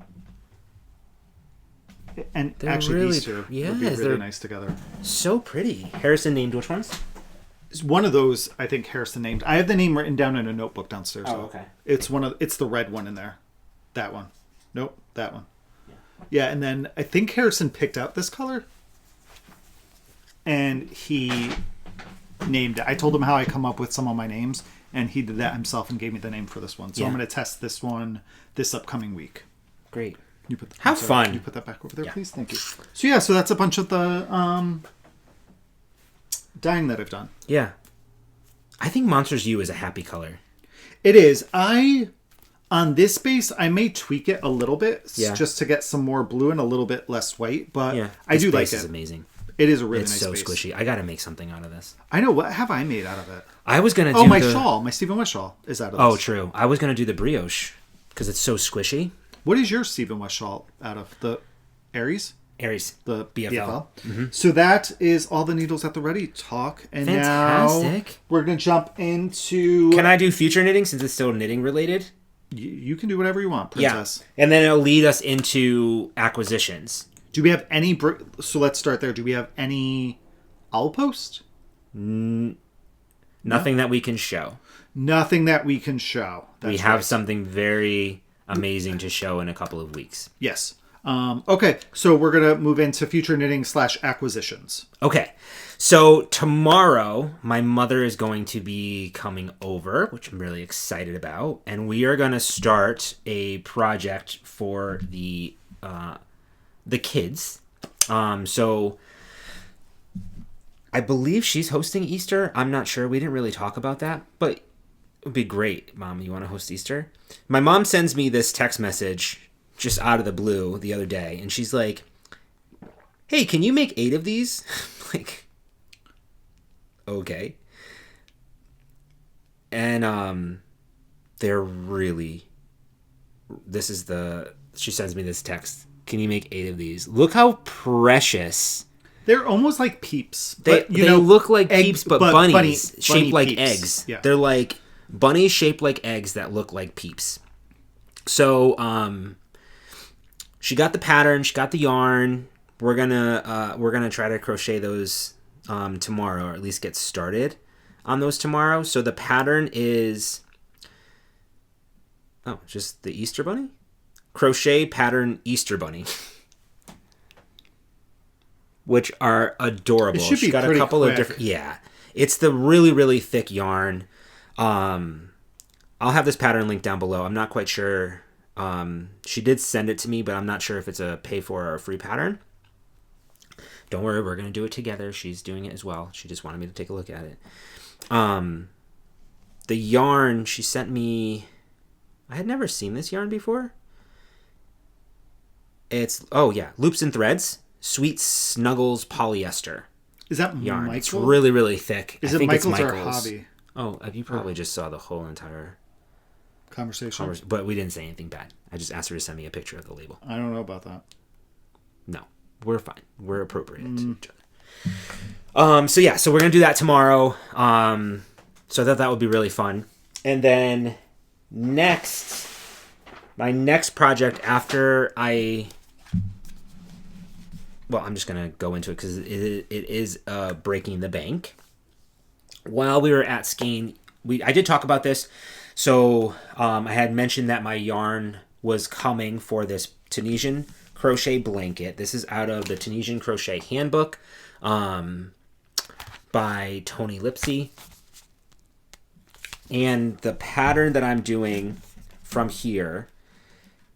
Speaker 2: And
Speaker 1: they're
Speaker 2: actually
Speaker 1: really,
Speaker 2: these 2 would be really nice together.
Speaker 1: So pretty. Harrison named which ones?
Speaker 2: One of those, I think Harrison named. I have the name written down in a notebook downstairs.
Speaker 1: Oh, okay.
Speaker 2: It's the red one in there. That one. Nope, that one. Yeah, and then I think Harrison picked out this color. And he named it. I told him how I come up with some of my names, and he did that himself and gave me the name for this one. So I'm going to test this one this upcoming week.
Speaker 1: Great.
Speaker 2: How
Speaker 1: fun.
Speaker 2: Can you put that back over there, please? Thank you. So that's a bunch of the dyeing that I've done.
Speaker 1: Yeah. I think Monsters U is a happy color.
Speaker 2: It is. On this base, I may tweak it a little bit just to get some more blue and a little bit less white, but I do like it.
Speaker 1: This is amazing.
Speaker 2: It is a really nice base.
Speaker 1: It's so squishy. I got to make something out of this.
Speaker 2: I know. What have I made out of it?
Speaker 1: I was going to do
Speaker 2: my shawl. My Stephen West shawl is out of this.
Speaker 1: Oh, true. I was going to do the brioche because it's so squishy.
Speaker 2: What is your Stephen West shawl out of? The Aries?
Speaker 1: Aries.
Speaker 2: The BFL.
Speaker 1: Mm-hmm.
Speaker 2: So that is all the Needles at the Ready talk. And
Speaker 1: Fantastic.
Speaker 2: Now we're going to jump into...
Speaker 1: Can I do future knitting since it's still knitting related?
Speaker 2: You can do whatever you want, Princess.
Speaker 1: Yeah. And then it'll lead us into acquisitions.
Speaker 2: Do we have any... So let's start there. Do we have any owl post?
Speaker 1: Nothing that we can show.
Speaker 2: Nothing that we can show.
Speaker 1: We have something very amazing to show in a couple of weeks.
Speaker 2: Yes. Okay, so we're going to move into future knitting / acquisitions.
Speaker 1: Okay, so tomorrow my mother is going to be coming over, which I'm really excited about, and we are going to start a project for the kids. So I believe she's hosting Easter. I'm not sure. We didn't really talk about that, but it would be great. Mom, you want to host Easter? My mom sends me this text message just out of the blue the other day, and she's like, hey, can you make 8 of these? Like, okay. And they're really, she sends me this text, can you make 8 of these? Look how precious.
Speaker 2: They're almost like peeps.
Speaker 1: They look like peeps, but bunnies shaped like
Speaker 2: peeps.
Speaker 1: eggs.
Speaker 2: Yeah.
Speaker 1: They're like bunnies shaped like eggs that look like peeps. So, she got the pattern, she got the yarn. We're gonna try to crochet those tomorrow, or at least get started on those tomorrow. So the pattern is just the Easter bunny? Crochet pattern Easter bunny. Which are adorable.
Speaker 2: It should be
Speaker 1: She got
Speaker 2: pretty
Speaker 1: a couple
Speaker 2: quick.
Speaker 1: of different. Yeah. It's the really, really thick yarn. I'll have this pattern linked down below. I'm not quite sure. She did send it to me, but I'm not sure if it's a pay for or a free pattern. Don't worry, we're going to do it together. She's doing it as well. She just wanted me to take a look at it. The yarn she sent me, I had never seen this yarn before. It's, Loops and Threads, Sweet Snuggles polyester
Speaker 2: Is that
Speaker 1: yarn.
Speaker 2: Michael?
Speaker 1: It's really, really thick.
Speaker 2: Is
Speaker 1: I
Speaker 2: it
Speaker 1: think
Speaker 2: Michael's
Speaker 1: it's
Speaker 2: or
Speaker 1: Michael's.
Speaker 2: Hobby?
Speaker 1: Oh, you probably just saw the whole entire
Speaker 2: Conversation?
Speaker 1: but we didn't say anything bad. I just asked her to send me a picture of the label.
Speaker 2: I don't know about that.
Speaker 1: No, we're fine. We're appropriate to each other. So we're gonna do that tomorrow. So that would be really fun. And then my next project after I'm just gonna go into it because it is breaking the bank. While we were at Skein, I did talk about this. So I had mentioned that my yarn was coming for this Tunisian crochet blanket. This is out of the Tunisian Crochet Handbook by Tony Lipsy. And the pattern that I'm doing from here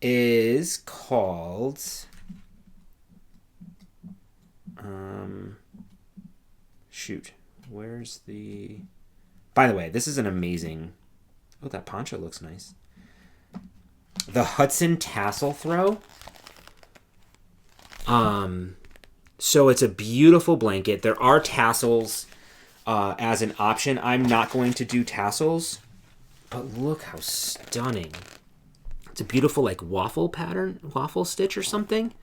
Speaker 1: is called... where's the... By the way, this is an amazing... Oh, that poncho looks nice. The Hudson Tassel Throw. So it's a beautiful blanket. There are tassels as an option. I'm not going to do tassels, but look how stunning. It's a beautiful like waffle pattern, waffle stitch or something.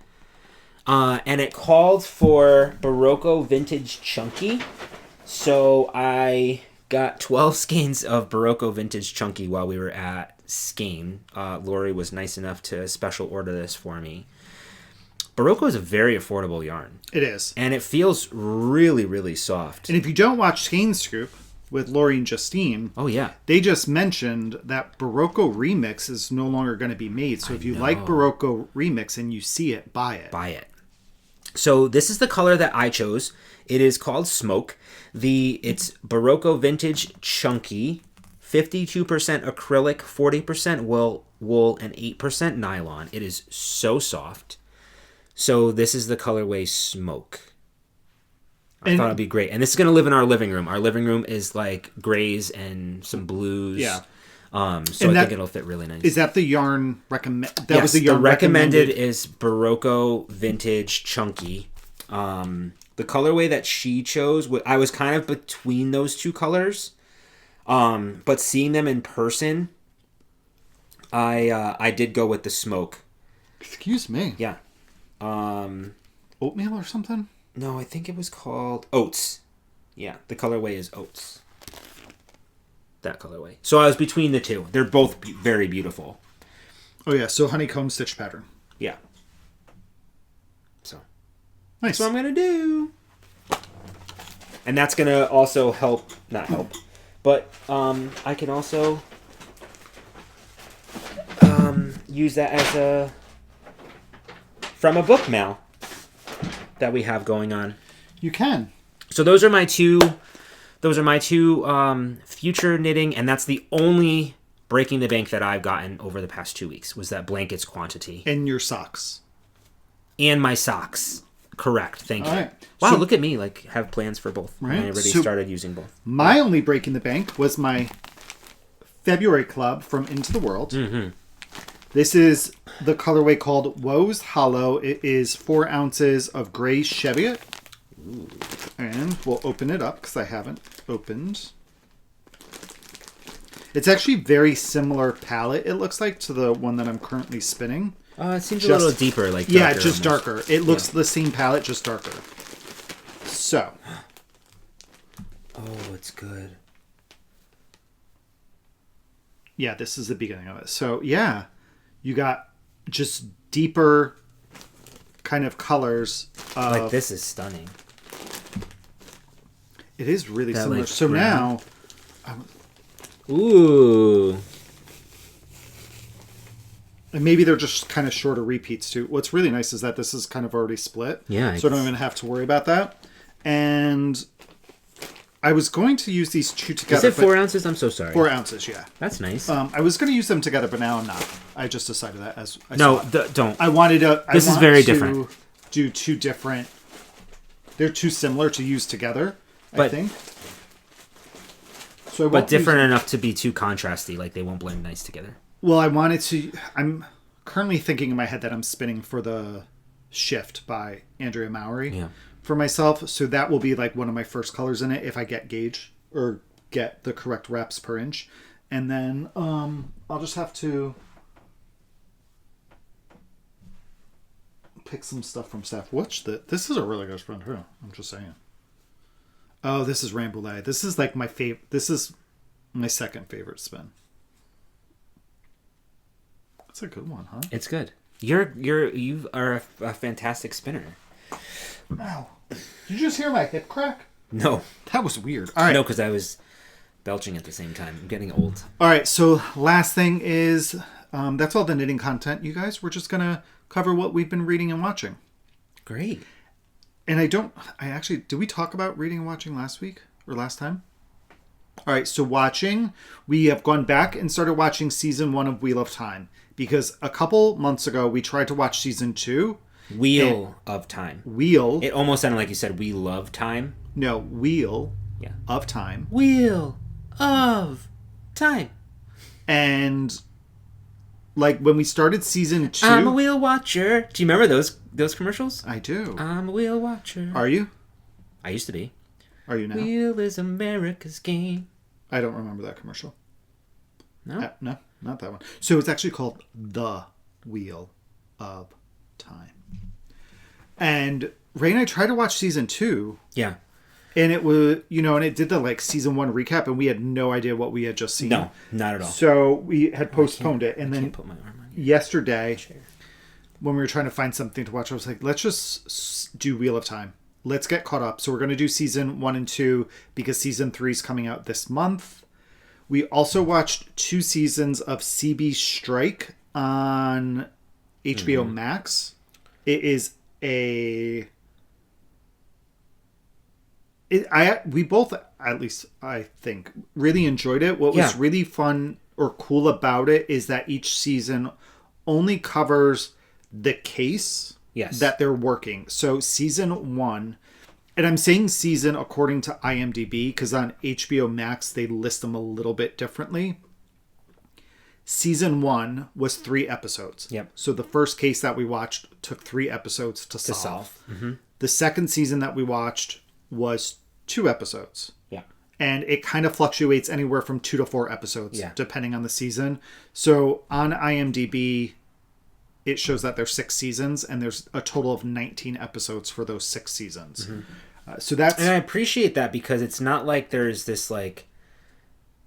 Speaker 1: And it called for Barocco Vintage Chunky. So I got 12 skeins of Barocco Vintage Chunky while we were at Skein. Lori was nice enough to special order this for me. Barocco is a very affordable yarn.
Speaker 2: It is.
Speaker 1: And it feels really, really soft.
Speaker 2: And if you don't watch Skein Scoop with Lori and Justine,
Speaker 1: oh yeah,
Speaker 2: they just mentioned that Barocco Remix is no longer going to be made. So if you like Barocco Remix and you see it, buy it.
Speaker 1: Buy it. So this is the color that I chose. It is called Smoke. It's Barocco Vintage Chunky, 52% acrylic, 40% wool, and 8% nylon. It is so soft. So this is the colorway Smoke. I thought it'd be great. And this is going to live in our living room. Our living room is like grays and some blues.
Speaker 2: Yeah.
Speaker 1: So I think it'll fit really nice.
Speaker 2: Is that the yarn recommend?
Speaker 1: Yes, the recommended is Barocco Vintage Chunky. The colorway that she chose, I was kind of between those two colors. But seeing them in person, I did go with the Smoke.
Speaker 2: Excuse me.
Speaker 1: Yeah.
Speaker 2: Oatmeal or something?
Speaker 1: No, I think it was called Oats. Yeah, the colorway is Oats. That colorway. So I was between the two. They're both very beautiful.
Speaker 2: Oh yeah, so honeycomb stitch pattern.
Speaker 1: Yeah. So
Speaker 2: nice.
Speaker 1: That's what I'm going to do. And that's going to also not help, but I can also use that as from a book mail that we have going on.
Speaker 2: You can.
Speaker 1: So those are my two future knitting, and that's the only breaking the bank that I've gotten over the past 2 weeks was that blankets quantity.
Speaker 2: And your socks.
Speaker 1: And my socks. Correct. Thank you.
Speaker 2: All right.
Speaker 1: Wow,
Speaker 2: So,
Speaker 1: look at me, like, have plans for both.
Speaker 2: Right.
Speaker 1: I already
Speaker 2: So
Speaker 1: started using both.
Speaker 2: My only break in the bank was my February club from Into the World.
Speaker 1: Mm-hmm.
Speaker 2: This is the colorway called Woe's Hollow. It is 4 ounces of gray cheviot. Ooh. And we'll open it up because I haven't opened. It's actually very similar palette, it looks like, to the one that I'm currently spinning.
Speaker 1: It seems a little deeper, like
Speaker 2: darker. Yeah,
Speaker 1: almost.
Speaker 2: just darker. It looks the same palette, just darker. So.
Speaker 1: Oh, it's good.
Speaker 2: Yeah, this is the beginning of it. So, yeah, you got just deeper kind of colors.
Speaker 1: Like, this is stunning.
Speaker 2: It is really
Speaker 1: that,
Speaker 2: similar.
Speaker 1: Like,
Speaker 2: so
Speaker 1: brown.
Speaker 2: now...
Speaker 1: Ooh.
Speaker 2: And maybe they're just kind of shorter repeats, too. What's really nice is that this is kind of already split.
Speaker 1: Yeah.
Speaker 2: So I don't even have to worry about that. And I was going to use these two together.
Speaker 1: Is it 4 ounces? I'm so sorry.
Speaker 2: 4 ounces, yeah.
Speaker 1: That's nice.
Speaker 2: I was going to use them together, but now I'm not. I just decided that as I
Speaker 1: no,
Speaker 2: saw it.
Speaker 1: don't.
Speaker 2: I wanted to.
Speaker 1: This is very different.
Speaker 2: Do two different. They're too similar to use together. I think. So,
Speaker 1: but different enough to be too contrasty. Like they won't blend nice together.
Speaker 2: Well, I wanted to. I'm currently thinking in my head that I'm spinning for the Shift by Andrea Mowry.
Speaker 1: Yeah.
Speaker 2: For myself, so that will be like one of my first colors in it if I get gauge or get the correct reps per inch, and then I'll just have to pick some stuff from staff. This is a really good spin too. I'm just saying. Oh, this is Rambouillet. This is like my favorite. This is my second favorite spin. That's a good one, huh?
Speaker 1: It's good. You are a fantastic spinner.
Speaker 2: Ow. Did you just hear my hip crack?
Speaker 1: No.
Speaker 2: That was weird. All right.
Speaker 1: No, because I was belching at the same time. I'm getting old.
Speaker 2: All right. So last thing is, that's all the knitting content, you guys. We're just going to cover what we've been reading and watching.
Speaker 1: Great.
Speaker 2: And did we talk about reading and watching last week or last time? All right. So watching, we have gone back and started watching season 1 of Wheel of Time because a couple months ago we tried to watch season 2.
Speaker 1: Wheel of Time.
Speaker 2: Wheel.
Speaker 1: It almost sounded like you said we love time.
Speaker 2: No, Wheel of Time.
Speaker 1: Wheel of Time.
Speaker 2: And like when we started season 2.
Speaker 1: I'm a wheel watcher. Do you remember those commercials?
Speaker 2: I do.
Speaker 1: I'm a wheel watcher.
Speaker 2: Are you?
Speaker 1: I used to be.
Speaker 2: Are you now?
Speaker 1: Wheel is America's game.
Speaker 2: I don't remember that commercial.
Speaker 1: No?
Speaker 2: No, not that one. So it's actually called The Wheel of Time. And Ray and I tried to watch season 2.
Speaker 1: Yeah.
Speaker 2: And it was, and it did the like season 1 recap, and we had no idea what we had just seen.
Speaker 1: No, not at all.
Speaker 2: So we had postponed it. And then
Speaker 1: put my arm on
Speaker 2: yesterday, when we were trying to find something to watch, I was like, let's just do Wheel of Time. Let's get caught up. So we're going to do season 1 and 2 because season 3 is coming out this month. We also watched 2 seasons of CB Strike on HBO Max. It is we both, at least I think, really enjoyed it. What was really fun or cool about it is that each season only covers the case that they're working. So season 1, and I'm saying season according to IMDb because on HBO Max they list them a little bit differently. Season 1 was 3 episodes.
Speaker 1: Yep.
Speaker 2: So the first case that we watched took 3 episodes to solve.
Speaker 1: Mm-hmm.
Speaker 2: The second season that we watched was 2 episodes.
Speaker 1: Yeah.
Speaker 2: And it kind of fluctuates anywhere from 2 to 4 episodes, depending on the season. So on IMDb, it shows that there's 6 seasons, and there's a total of 19 episodes for those 6 seasons. Mm-hmm. So that's...
Speaker 1: And I appreciate that because it's not like there's this, like,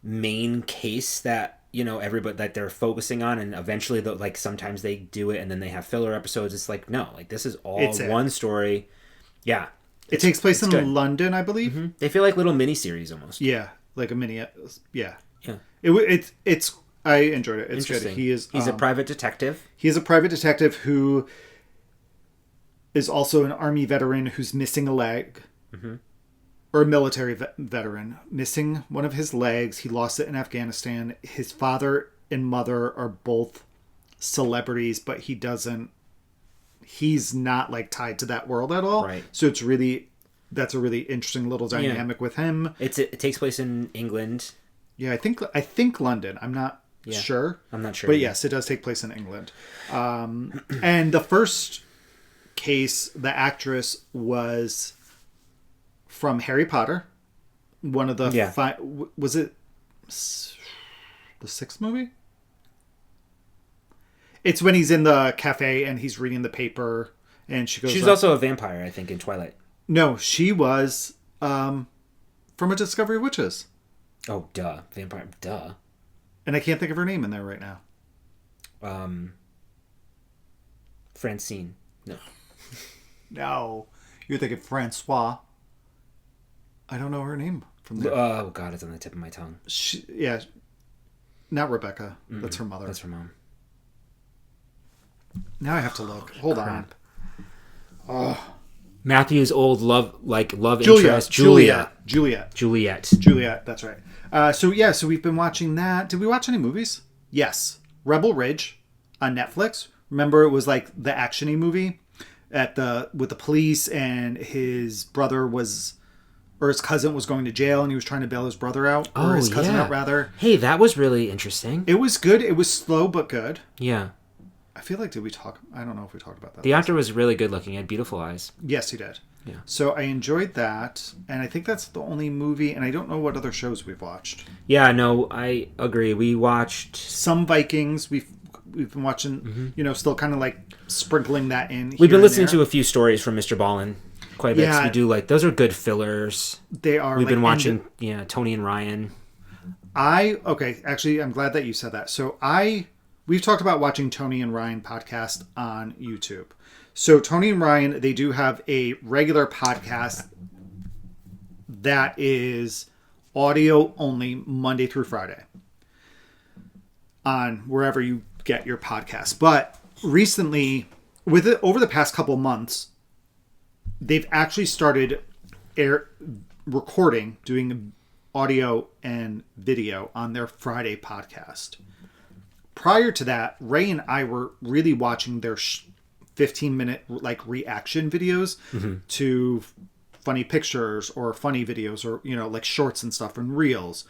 Speaker 1: main case that, everybody that they're focusing on, and eventually, like, sometimes they do it, and then they have filler episodes. It's like, no, like, this is all one story. Yeah.
Speaker 2: It takes place in London, I believe.
Speaker 1: Mm-hmm. They feel like little miniseries almost.
Speaker 2: Yeah, like a mini. Yeah.
Speaker 1: Yeah.
Speaker 2: It's I enjoyed it. It's good.
Speaker 1: He's a private detective.
Speaker 2: He is a private detective who is also an army veteran who's missing a leg. Mm-hmm. Or a military veteran. Missing one of his legs. He lost it in Afghanistan. His father and mother are both celebrities, but he's not like tied to that world at all.
Speaker 1: Right.
Speaker 2: So that's a really interesting little dynamic with him.
Speaker 1: It takes place in England.
Speaker 2: Yeah, I think London. I'm not sure.
Speaker 1: I'm not sure.
Speaker 2: But yes, it does take place in England. And the first case, the actress was from Harry Potter. One of the was it the sixth movie? It's when he's in the cafe and he's reading the paper and she goes...
Speaker 1: She's also a vampire, I think, in Twilight.
Speaker 2: No, she was from A Discovery of Witches.
Speaker 1: Oh, duh. Vampire, duh.
Speaker 2: And I can't think of her name in there right now.
Speaker 1: Francine. No.
Speaker 2: No. You're thinking Francois. I don't know her name from there.
Speaker 1: Oh, God, it's on the tip of my tongue.
Speaker 2: Not Rebecca. Mm-mm. That's her mother.
Speaker 1: That's her mom.
Speaker 2: Now I have to look. Hold on. Oh.
Speaker 1: Matthew's old love interest.
Speaker 2: Juliet. That's right. So we've been watching that. Did we watch any movies? Yes. Rebel Ridge on Netflix. Remember, it was like the action-y movie with the police, and his brother or his cousin was going to jail, and he was trying to bail his brother out. Or his cousin out, rather.
Speaker 1: Hey, that was really interesting.
Speaker 2: It was good. It was slow, but good.
Speaker 1: Yeah.
Speaker 2: I feel like, I don't know if we talked about that.
Speaker 1: The actor was really good looking. He had beautiful eyes.
Speaker 2: Yes, he did.
Speaker 1: Yeah.
Speaker 2: So I enjoyed that, and I think that's the only movie, and I don't know what other shows we've watched.
Speaker 1: Yeah, no, I agree. We watched...
Speaker 2: some Vikings. We've been watching, still kind of like sprinkling that in.
Speaker 1: We've been listening to a few stories from Mr. Ballin quite a bit.
Speaker 2: Yeah.
Speaker 1: We do those are good fillers.
Speaker 2: They are.
Speaker 1: We've been watching, Tony and Ryan.
Speaker 2: Actually, I'm glad that you said that. So we've talked about watching Tony and Ryan podcast on YouTube. So Tony and Ryan, they do have a regular podcast that is audio only Monday through Friday on wherever you get your podcast. But recently, over the past couple months, they've actually started doing audio and video on their Friday podcast. Prior to that, Ray and I were really watching their 15-minute reaction videos to funny pictures or funny videos or shorts and stuff and reels.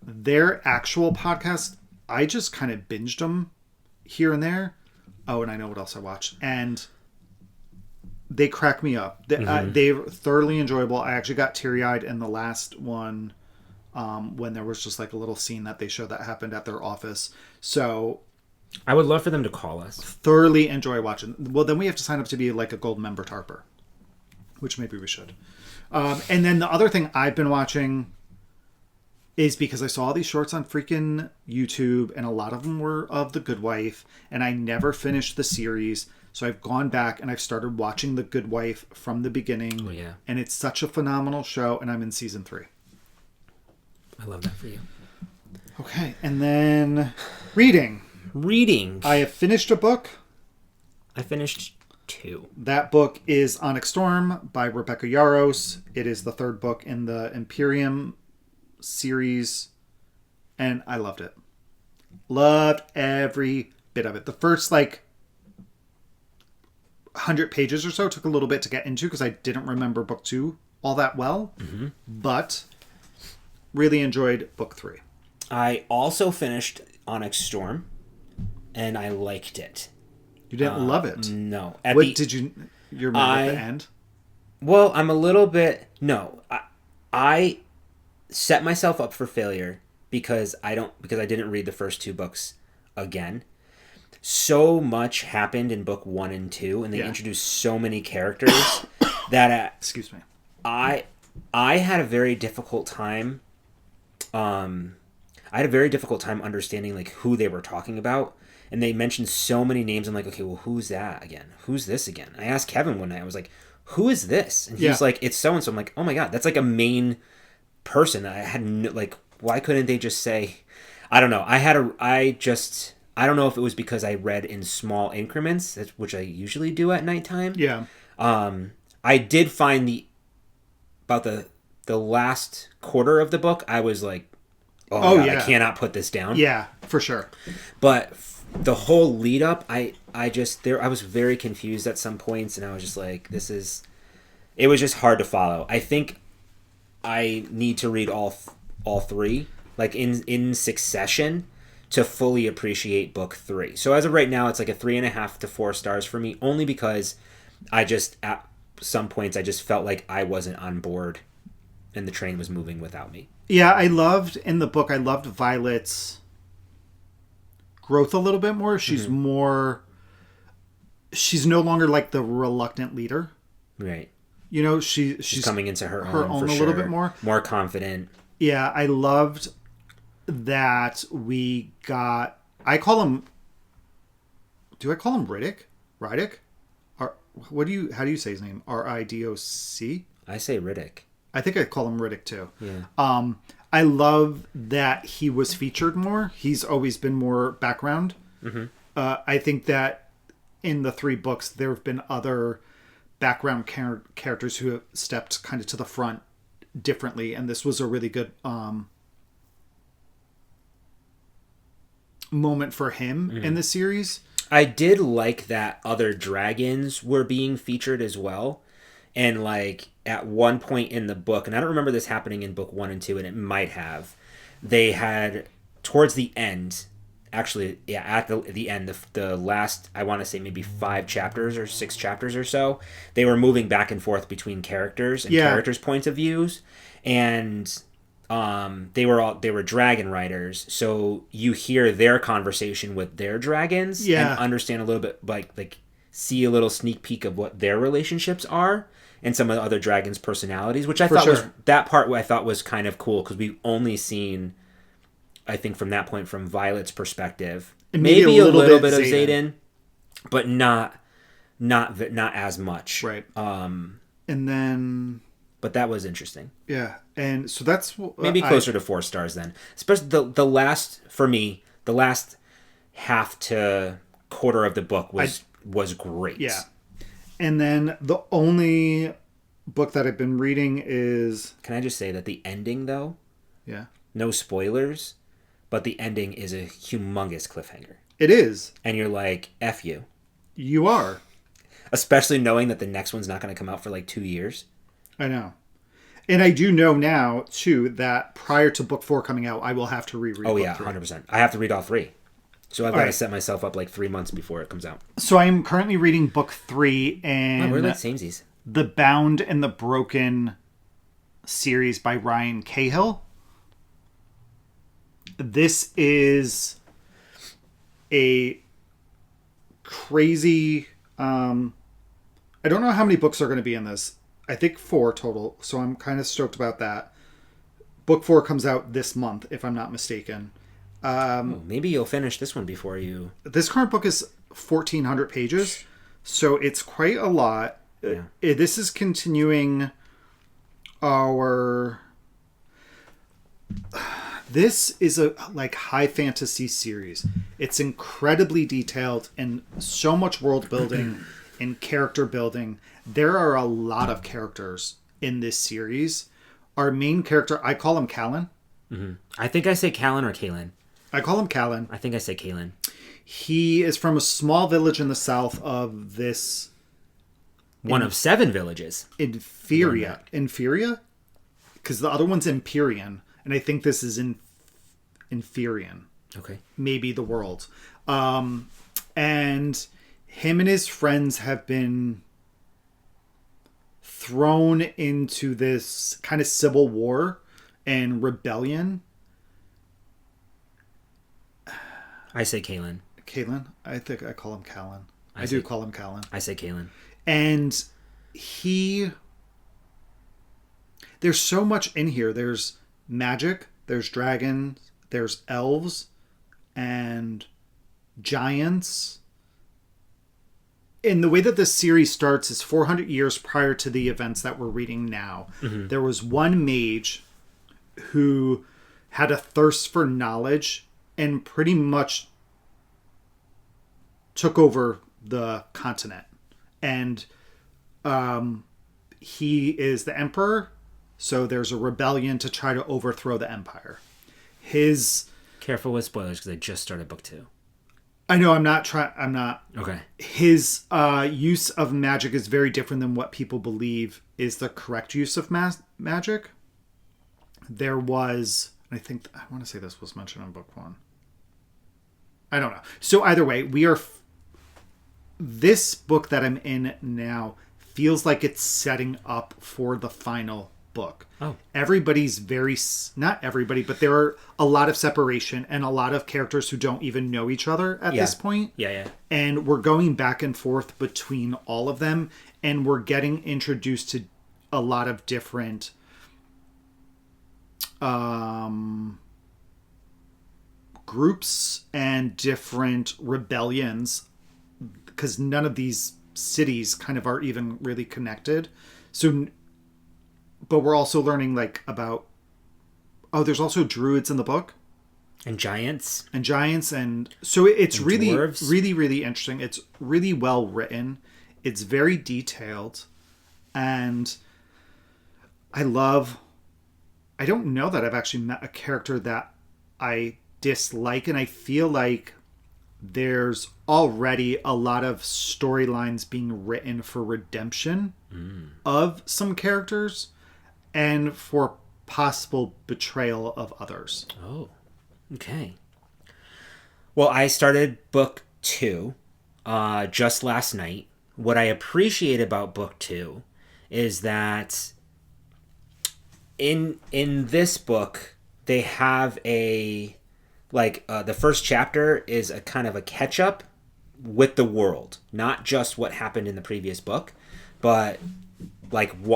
Speaker 2: Their actual podcast, I just kind of binged them here and there. Oh, and I know what else I watched. And they crack me up. They're thoroughly enjoyable. I actually got teary-eyed in the last one when there was just a little scene that they showed that happened at their office. So
Speaker 1: I would love for them to call us.
Speaker 2: Thoroughly enjoy watching. Well, then we have to sign up to be a gold member Tarper, which maybe we should. And then the other thing I've been watching is because I saw all these shorts on freaking YouTube, and a lot of them were of The Good Wife, and I never finished the series. So I've gone back and I've started watching The Good Wife from the beginning. Oh, yeah. And it's such a phenomenal show, and I'm in season 3.
Speaker 1: I love that for you.
Speaker 2: Okay, and then reading. I have finished a book.
Speaker 1: I finished 2.
Speaker 2: That book is Onyx Storm by Rebecca Yarros. It is the 3rd book in the Empyrean series, and I loved it. Loved every bit of it. The first 100 pages or so took a little bit to get into because I didn't remember book 2 all that well, but really enjoyed book 3.
Speaker 1: I also finished Onyx Storm, and I liked it.
Speaker 2: You didn't love it?
Speaker 1: No.
Speaker 2: You're mad at the end?
Speaker 1: Well, I'm a little bit... No. I set myself up for failure because I didn't read the first 2 books again. So much happened in book 1 and 2, and they introduced so many characters that...
Speaker 2: excuse me.
Speaker 1: I had a very difficult time... I had a very difficult time understanding who they were talking about, and they mentioned so many names. I'm like, okay, well, who's that again? Who's this again? I asked Kevin one night. I was like, who is this? And he was like, it's so and so. I'm like, oh my god, that's a main person. I had why couldn't they just say? I don't know. I don't know if it was because I read in small increments, which I usually do at nighttime.
Speaker 2: Yeah.
Speaker 1: I did find about the last quarter of the book, I was like, oh God, I cannot put this down.
Speaker 2: Yeah, for sure.
Speaker 1: But the whole lead up, I was very confused at some points, and I was just like, it was just hard to follow. I think I need to read all three, like in succession, to fully appreciate book 3. So as of right now, it's like a 3.5 to 4 stars for me, only because at some points I just felt like I wasn't on board and the train was moving without me.
Speaker 2: Yeah, I loved Violet's growth a little bit more. She's she's no longer like the reluctant leader.
Speaker 1: Right.
Speaker 2: You know, she's
Speaker 1: coming into her own
Speaker 2: a little bit more.
Speaker 1: More confident.
Speaker 2: Yeah, I loved that we got... Do I call him Riddick? Riddick? How do you say his name? R-I-D-O-C? I
Speaker 1: say Riddick.
Speaker 2: I think I call him Riddick too.
Speaker 1: Yeah.
Speaker 2: I love that he was featured more. He's always been more background.
Speaker 1: Mm-hmm.
Speaker 2: I think that in the 3 books, there have been other background characters who have stepped kind of to the front differently, and this was a really good moment for him in the series.
Speaker 1: I did like that other dragons were being featured as well. And like at one point in the book, and I don't remember this happening in book 1 and 2, and it might have, they had towards the end, actually, yeah, at the end, the last, I want to say maybe 5 chapters or 6 chapters or so, they were moving back and forth between characters and characters' points of views, and they were dragon riders, so you hear their conversation with their dragons and understand a little bit, like see a little sneak peek of what their relationships are and some of the other dragons' personalities, which I thought was that part. I thought was kind of cool because we've only seen, I think, from that point from Violet's perspective, and maybe a little bit of Xaden, but not as much,
Speaker 2: right? And then.
Speaker 1: But that was interesting.
Speaker 2: Yeah, and so that's...
Speaker 1: maybe closer to 4 stars then. Especially the last, for me, the last half to quarter of the book was great.
Speaker 2: Yeah. And then the only book that I've been reading is...
Speaker 1: Can I just say that the ending, though?
Speaker 2: Yeah.
Speaker 1: No spoilers, but the ending is a humongous cliffhanger.
Speaker 2: It is.
Speaker 1: And you're like, F you.
Speaker 2: You are.
Speaker 1: Especially knowing that the next one's not going to come out for like 2 years.
Speaker 2: I know. And I do know now, too, that prior to book 4 coming out, I will have to reread book 3.
Speaker 1: 100%. I have to read all 3. So I've got to set myself up like 3 months before it comes out.
Speaker 2: So I am currently reading book 3 and...
Speaker 1: we're like samesies.
Speaker 2: The Bound and the Broken series by Ryan Cahill. This is a crazy... I don't know how many books are going to be in this. I think 4 total, so I'm kind of stoked about that. Book 4 comes out this month, if I'm not mistaken.
Speaker 1: Maybe you'll finish this one before you...
Speaker 2: This current book is 1,400 pages, so it's quite a lot.
Speaker 1: Yeah.
Speaker 2: This is continuing our... This is a high fantasy series. It's incredibly detailed and so much world building and character building. There are a lot of characters in this series. Our main character, I call him Callan.
Speaker 1: Mm-hmm. I think I say Callan or Kaelin.
Speaker 2: I call him Callan.
Speaker 1: I think I say Kaelin.
Speaker 2: He is from a small village in the south of this...
Speaker 1: One of 7 villages.
Speaker 2: Infyria? Because the other one's Empyrean. And I think this is Empyrean.
Speaker 1: Okay.
Speaker 2: Maybe the world. And him and his friends have been thrown into this kind of civil war and rebellion.
Speaker 1: I say Kaelin.
Speaker 2: Kaelin? I think I call him Callan. I do call him Callan.
Speaker 1: I say Kaelin.
Speaker 2: And there's so much in here. There's magic, there's dragons, there's elves, and giants. And the way that this series starts is 400 years prior to the events that we're reading now. Mm-hmm. There was one mage who had a thirst for knowledge and pretty much took over the continent. And he is the emperor, so there's a rebellion to try to overthrow the empire.
Speaker 1: Careful with spoilers, because I just started book 2.
Speaker 2: I know, I'm not.
Speaker 1: Okay.
Speaker 2: His use of magic is very different than what people believe is the correct use of magic. There was, I want to say this was mentioned in book 1. I don't know. So either way, this book that I'm in now feels like it's setting up for the final book.
Speaker 1: Oh.
Speaker 2: Everybody's not everybody, but there are a lot of separation and a lot of characters who don't even know each other at this point.
Speaker 1: Yeah.
Speaker 2: And we're going back and forth between all of them, and we're getting introduced to a lot of different groups and different rebellions, because none of these cities kind of are even really connected. So, but we're also learning about, there's also druids in the book.
Speaker 1: And giants.
Speaker 2: And so it's really,
Speaker 1: dwarves.
Speaker 2: really, really interesting. It's really well written. It's very detailed. And I don't know that I've actually met a character that I dislike. And I feel like there's already a lot of storylines being written for redemption of some characters and for possible betrayal of others.
Speaker 1: Oh, okay. Well, I started book 2 just last night. What I appreciate about book 2 is that in this book, they have the first chapter is a kind of a catch-up with the world. Not just what happened in the previous book, but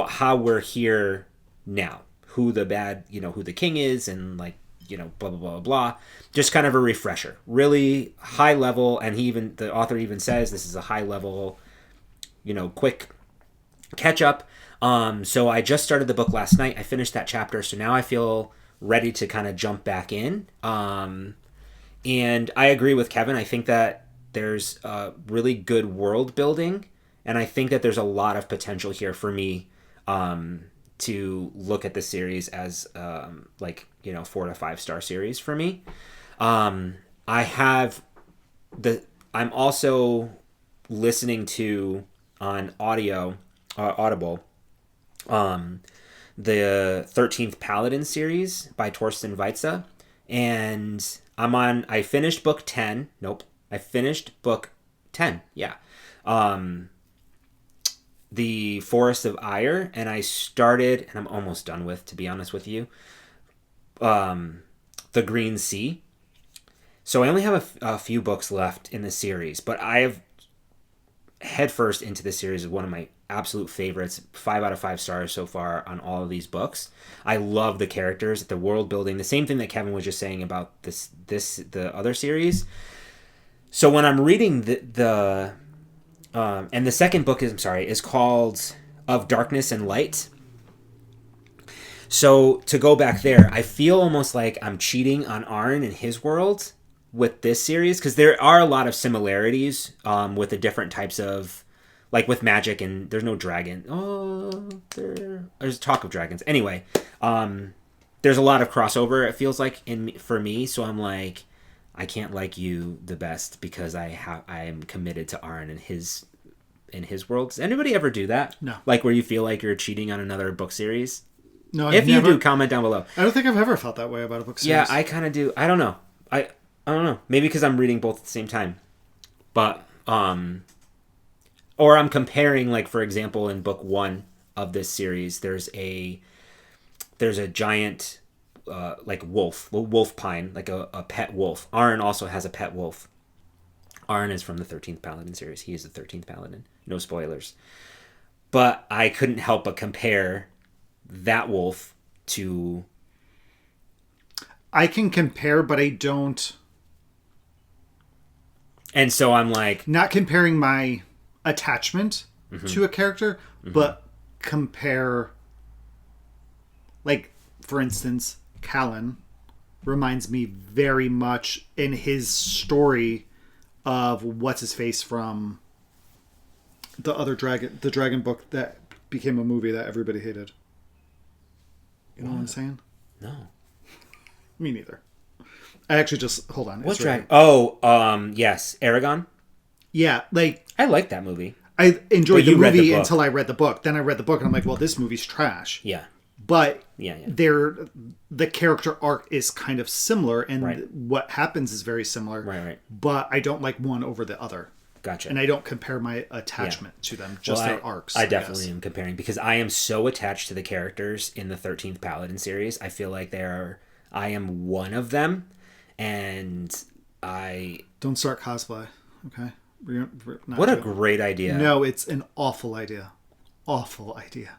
Speaker 1: how we're here now. Who the king is, and blah, blah, blah, blah. Just kind of a refresher. Really high level, and the author even says this is a high level, quick catch-up. So I just started the book last night. I finished that chapter, so now I feel ready to kind of jump back in. And I agree with Kevin. I think that there's really good world building, and I think that there's a lot of potential here for me to look at the series as 4 to 5 star series for me. I'm also listening to on Audible the 13th Paladin series by Torsten Weitze, and I finished book 10. Nope. I finished book 10. Yeah. The Forest of Ire, and I started, and I'm almost done with, to be honest with you, The Green Sea. So I only have a few books left in the series, but I have headfirst into the series is one of my absolute favorites. 5 out of 5 stars so far on all of these books. I love the characters, the world building, the same thing that Kevin was just saying about the other series. So when I'm reading and the second book is called Of Darkness and Light. So to go back there, I feel almost like I'm cheating on Arn and his world with this series, because there are a lot of similarities with the different types of, with magic, and there's no dragon. There's talk of dragons. Anyway, there's a lot of crossover, it feels like, for me. So I'm like, I can't like you the best because I am committed to Arn and his world. Does anybody ever do that?
Speaker 2: No.
Speaker 1: Where you feel like you're cheating on another book series?
Speaker 2: No.
Speaker 1: If you do, comment down below.
Speaker 2: I don't think I've ever felt that way about a book series.
Speaker 1: Yeah, I kind of do. I don't know. I don't know. Maybe because I'm reading both at the same time. But or I'm comparing, for example, in book 1 of this series, there's a giant wolf pine, a pet wolf. Arn also has a pet wolf. Arn is from the 13th Paladin series. He is the 13th Paladin. No spoilers. But I couldn't help but compare that wolf to...
Speaker 2: I can compare, but I don't...
Speaker 1: And so I'm like...
Speaker 2: Not comparing my attachment to a character, but compare... for instance, Callan reminds me very much in his story of what's his face from the other the dragon book that became a movie that everybody hated. You know what I'm saying?
Speaker 1: No.
Speaker 2: Me neither. I actually just hold on.
Speaker 1: What dragon? Oh, yes, Aragon.
Speaker 2: Yeah, like
Speaker 1: I like that movie.
Speaker 2: I enjoyed the movie
Speaker 1: the
Speaker 2: until I read the book. Then I read the book and I'm like, well, this movie's trash.
Speaker 1: Yeah.
Speaker 2: But
Speaker 1: yeah.
Speaker 2: The character arc is kind of similar, and
Speaker 1: right.
Speaker 2: what happens is very similar.
Speaker 1: Right.
Speaker 2: But I don't like one over the other.
Speaker 1: Gotcha.
Speaker 2: And I don't compare my attachment to them, just their arcs.
Speaker 1: I definitely am comparing because I am so attached to the characters in the 13th Paladin series. I feel like I am one of them, and I...
Speaker 2: Don't start cosplay, okay? We're not
Speaker 1: what a great idea.
Speaker 2: No, it's an awful idea. Awful idea.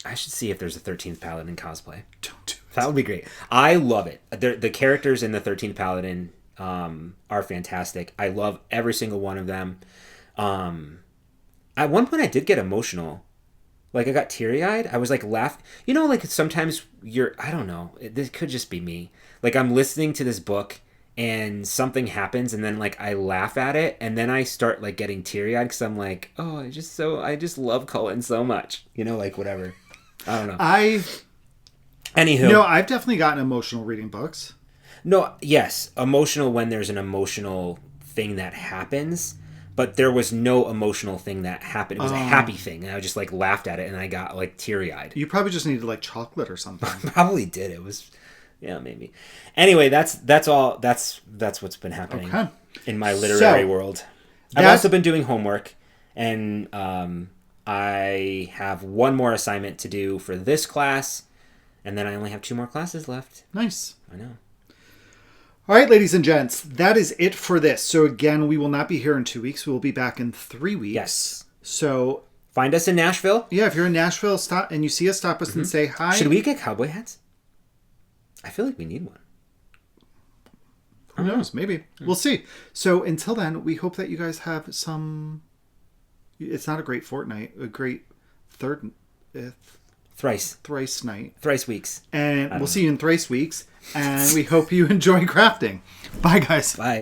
Speaker 1: I should see if there's a 13th Paladin cosplay.
Speaker 2: Don't do it.
Speaker 1: That would be great. I love it. The characters in the 13th Paladin are fantastic. I love every single one of them. At one point I did get emotional. Like I got teary-eyed. I was like laughing. You know, like sometimes I don't know. This could just be me. Like I'm listening to this book and something happens and then like I laugh at it and then I start like getting teary-eyed because I'm like, oh, I just love Cullen so much. You know, like whatever. I don't know. Anywho.
Speaker 2: No, I've definitely gotten emotional reading books.
Speaker 1: No, yes, emotional when there's an emotional thing that happens, but there was no emotional thing that happened. It was a happy thing, and I just like laughed at it, and I got like teary-eyed.
Speaker 2: You probably just needed like chocolate or something.
Speaker 1: Probably did. It was, yeah, maybe. Anyway, that's all. That's what's been happening in my literary world. I've also been doing homework, and I have one more assignment to do for this class, and then I only have 2 more classes left.
Speaker 2: Nice.
Speaker 1: I know.
Speaker 2: All right, ladies and gents, that is it for this. So again, we will not be here in 2 weeks. We will be back in 3 weeks.
Speaker 1: Yes.
Speaker 2: So
Speaker 1: find us in Nashville.
Speaker 2: Yeah, if you're in Nashville, stop and you see us, stop us and say hi.
Speaker 1: Should we get cowboy hats? I feel like we need one.
Speaker 2: Who knows? Maybe. We'll see. So until then, we hope that you guys have some... It's not a great fortnight. A great thrice night.
Speaker 1: Thrice weeks.
Speaker 2: And we'll see you in thrice weeks. And we hope you enjoy crafting. Bye, guys.
Speaker 1: Bye.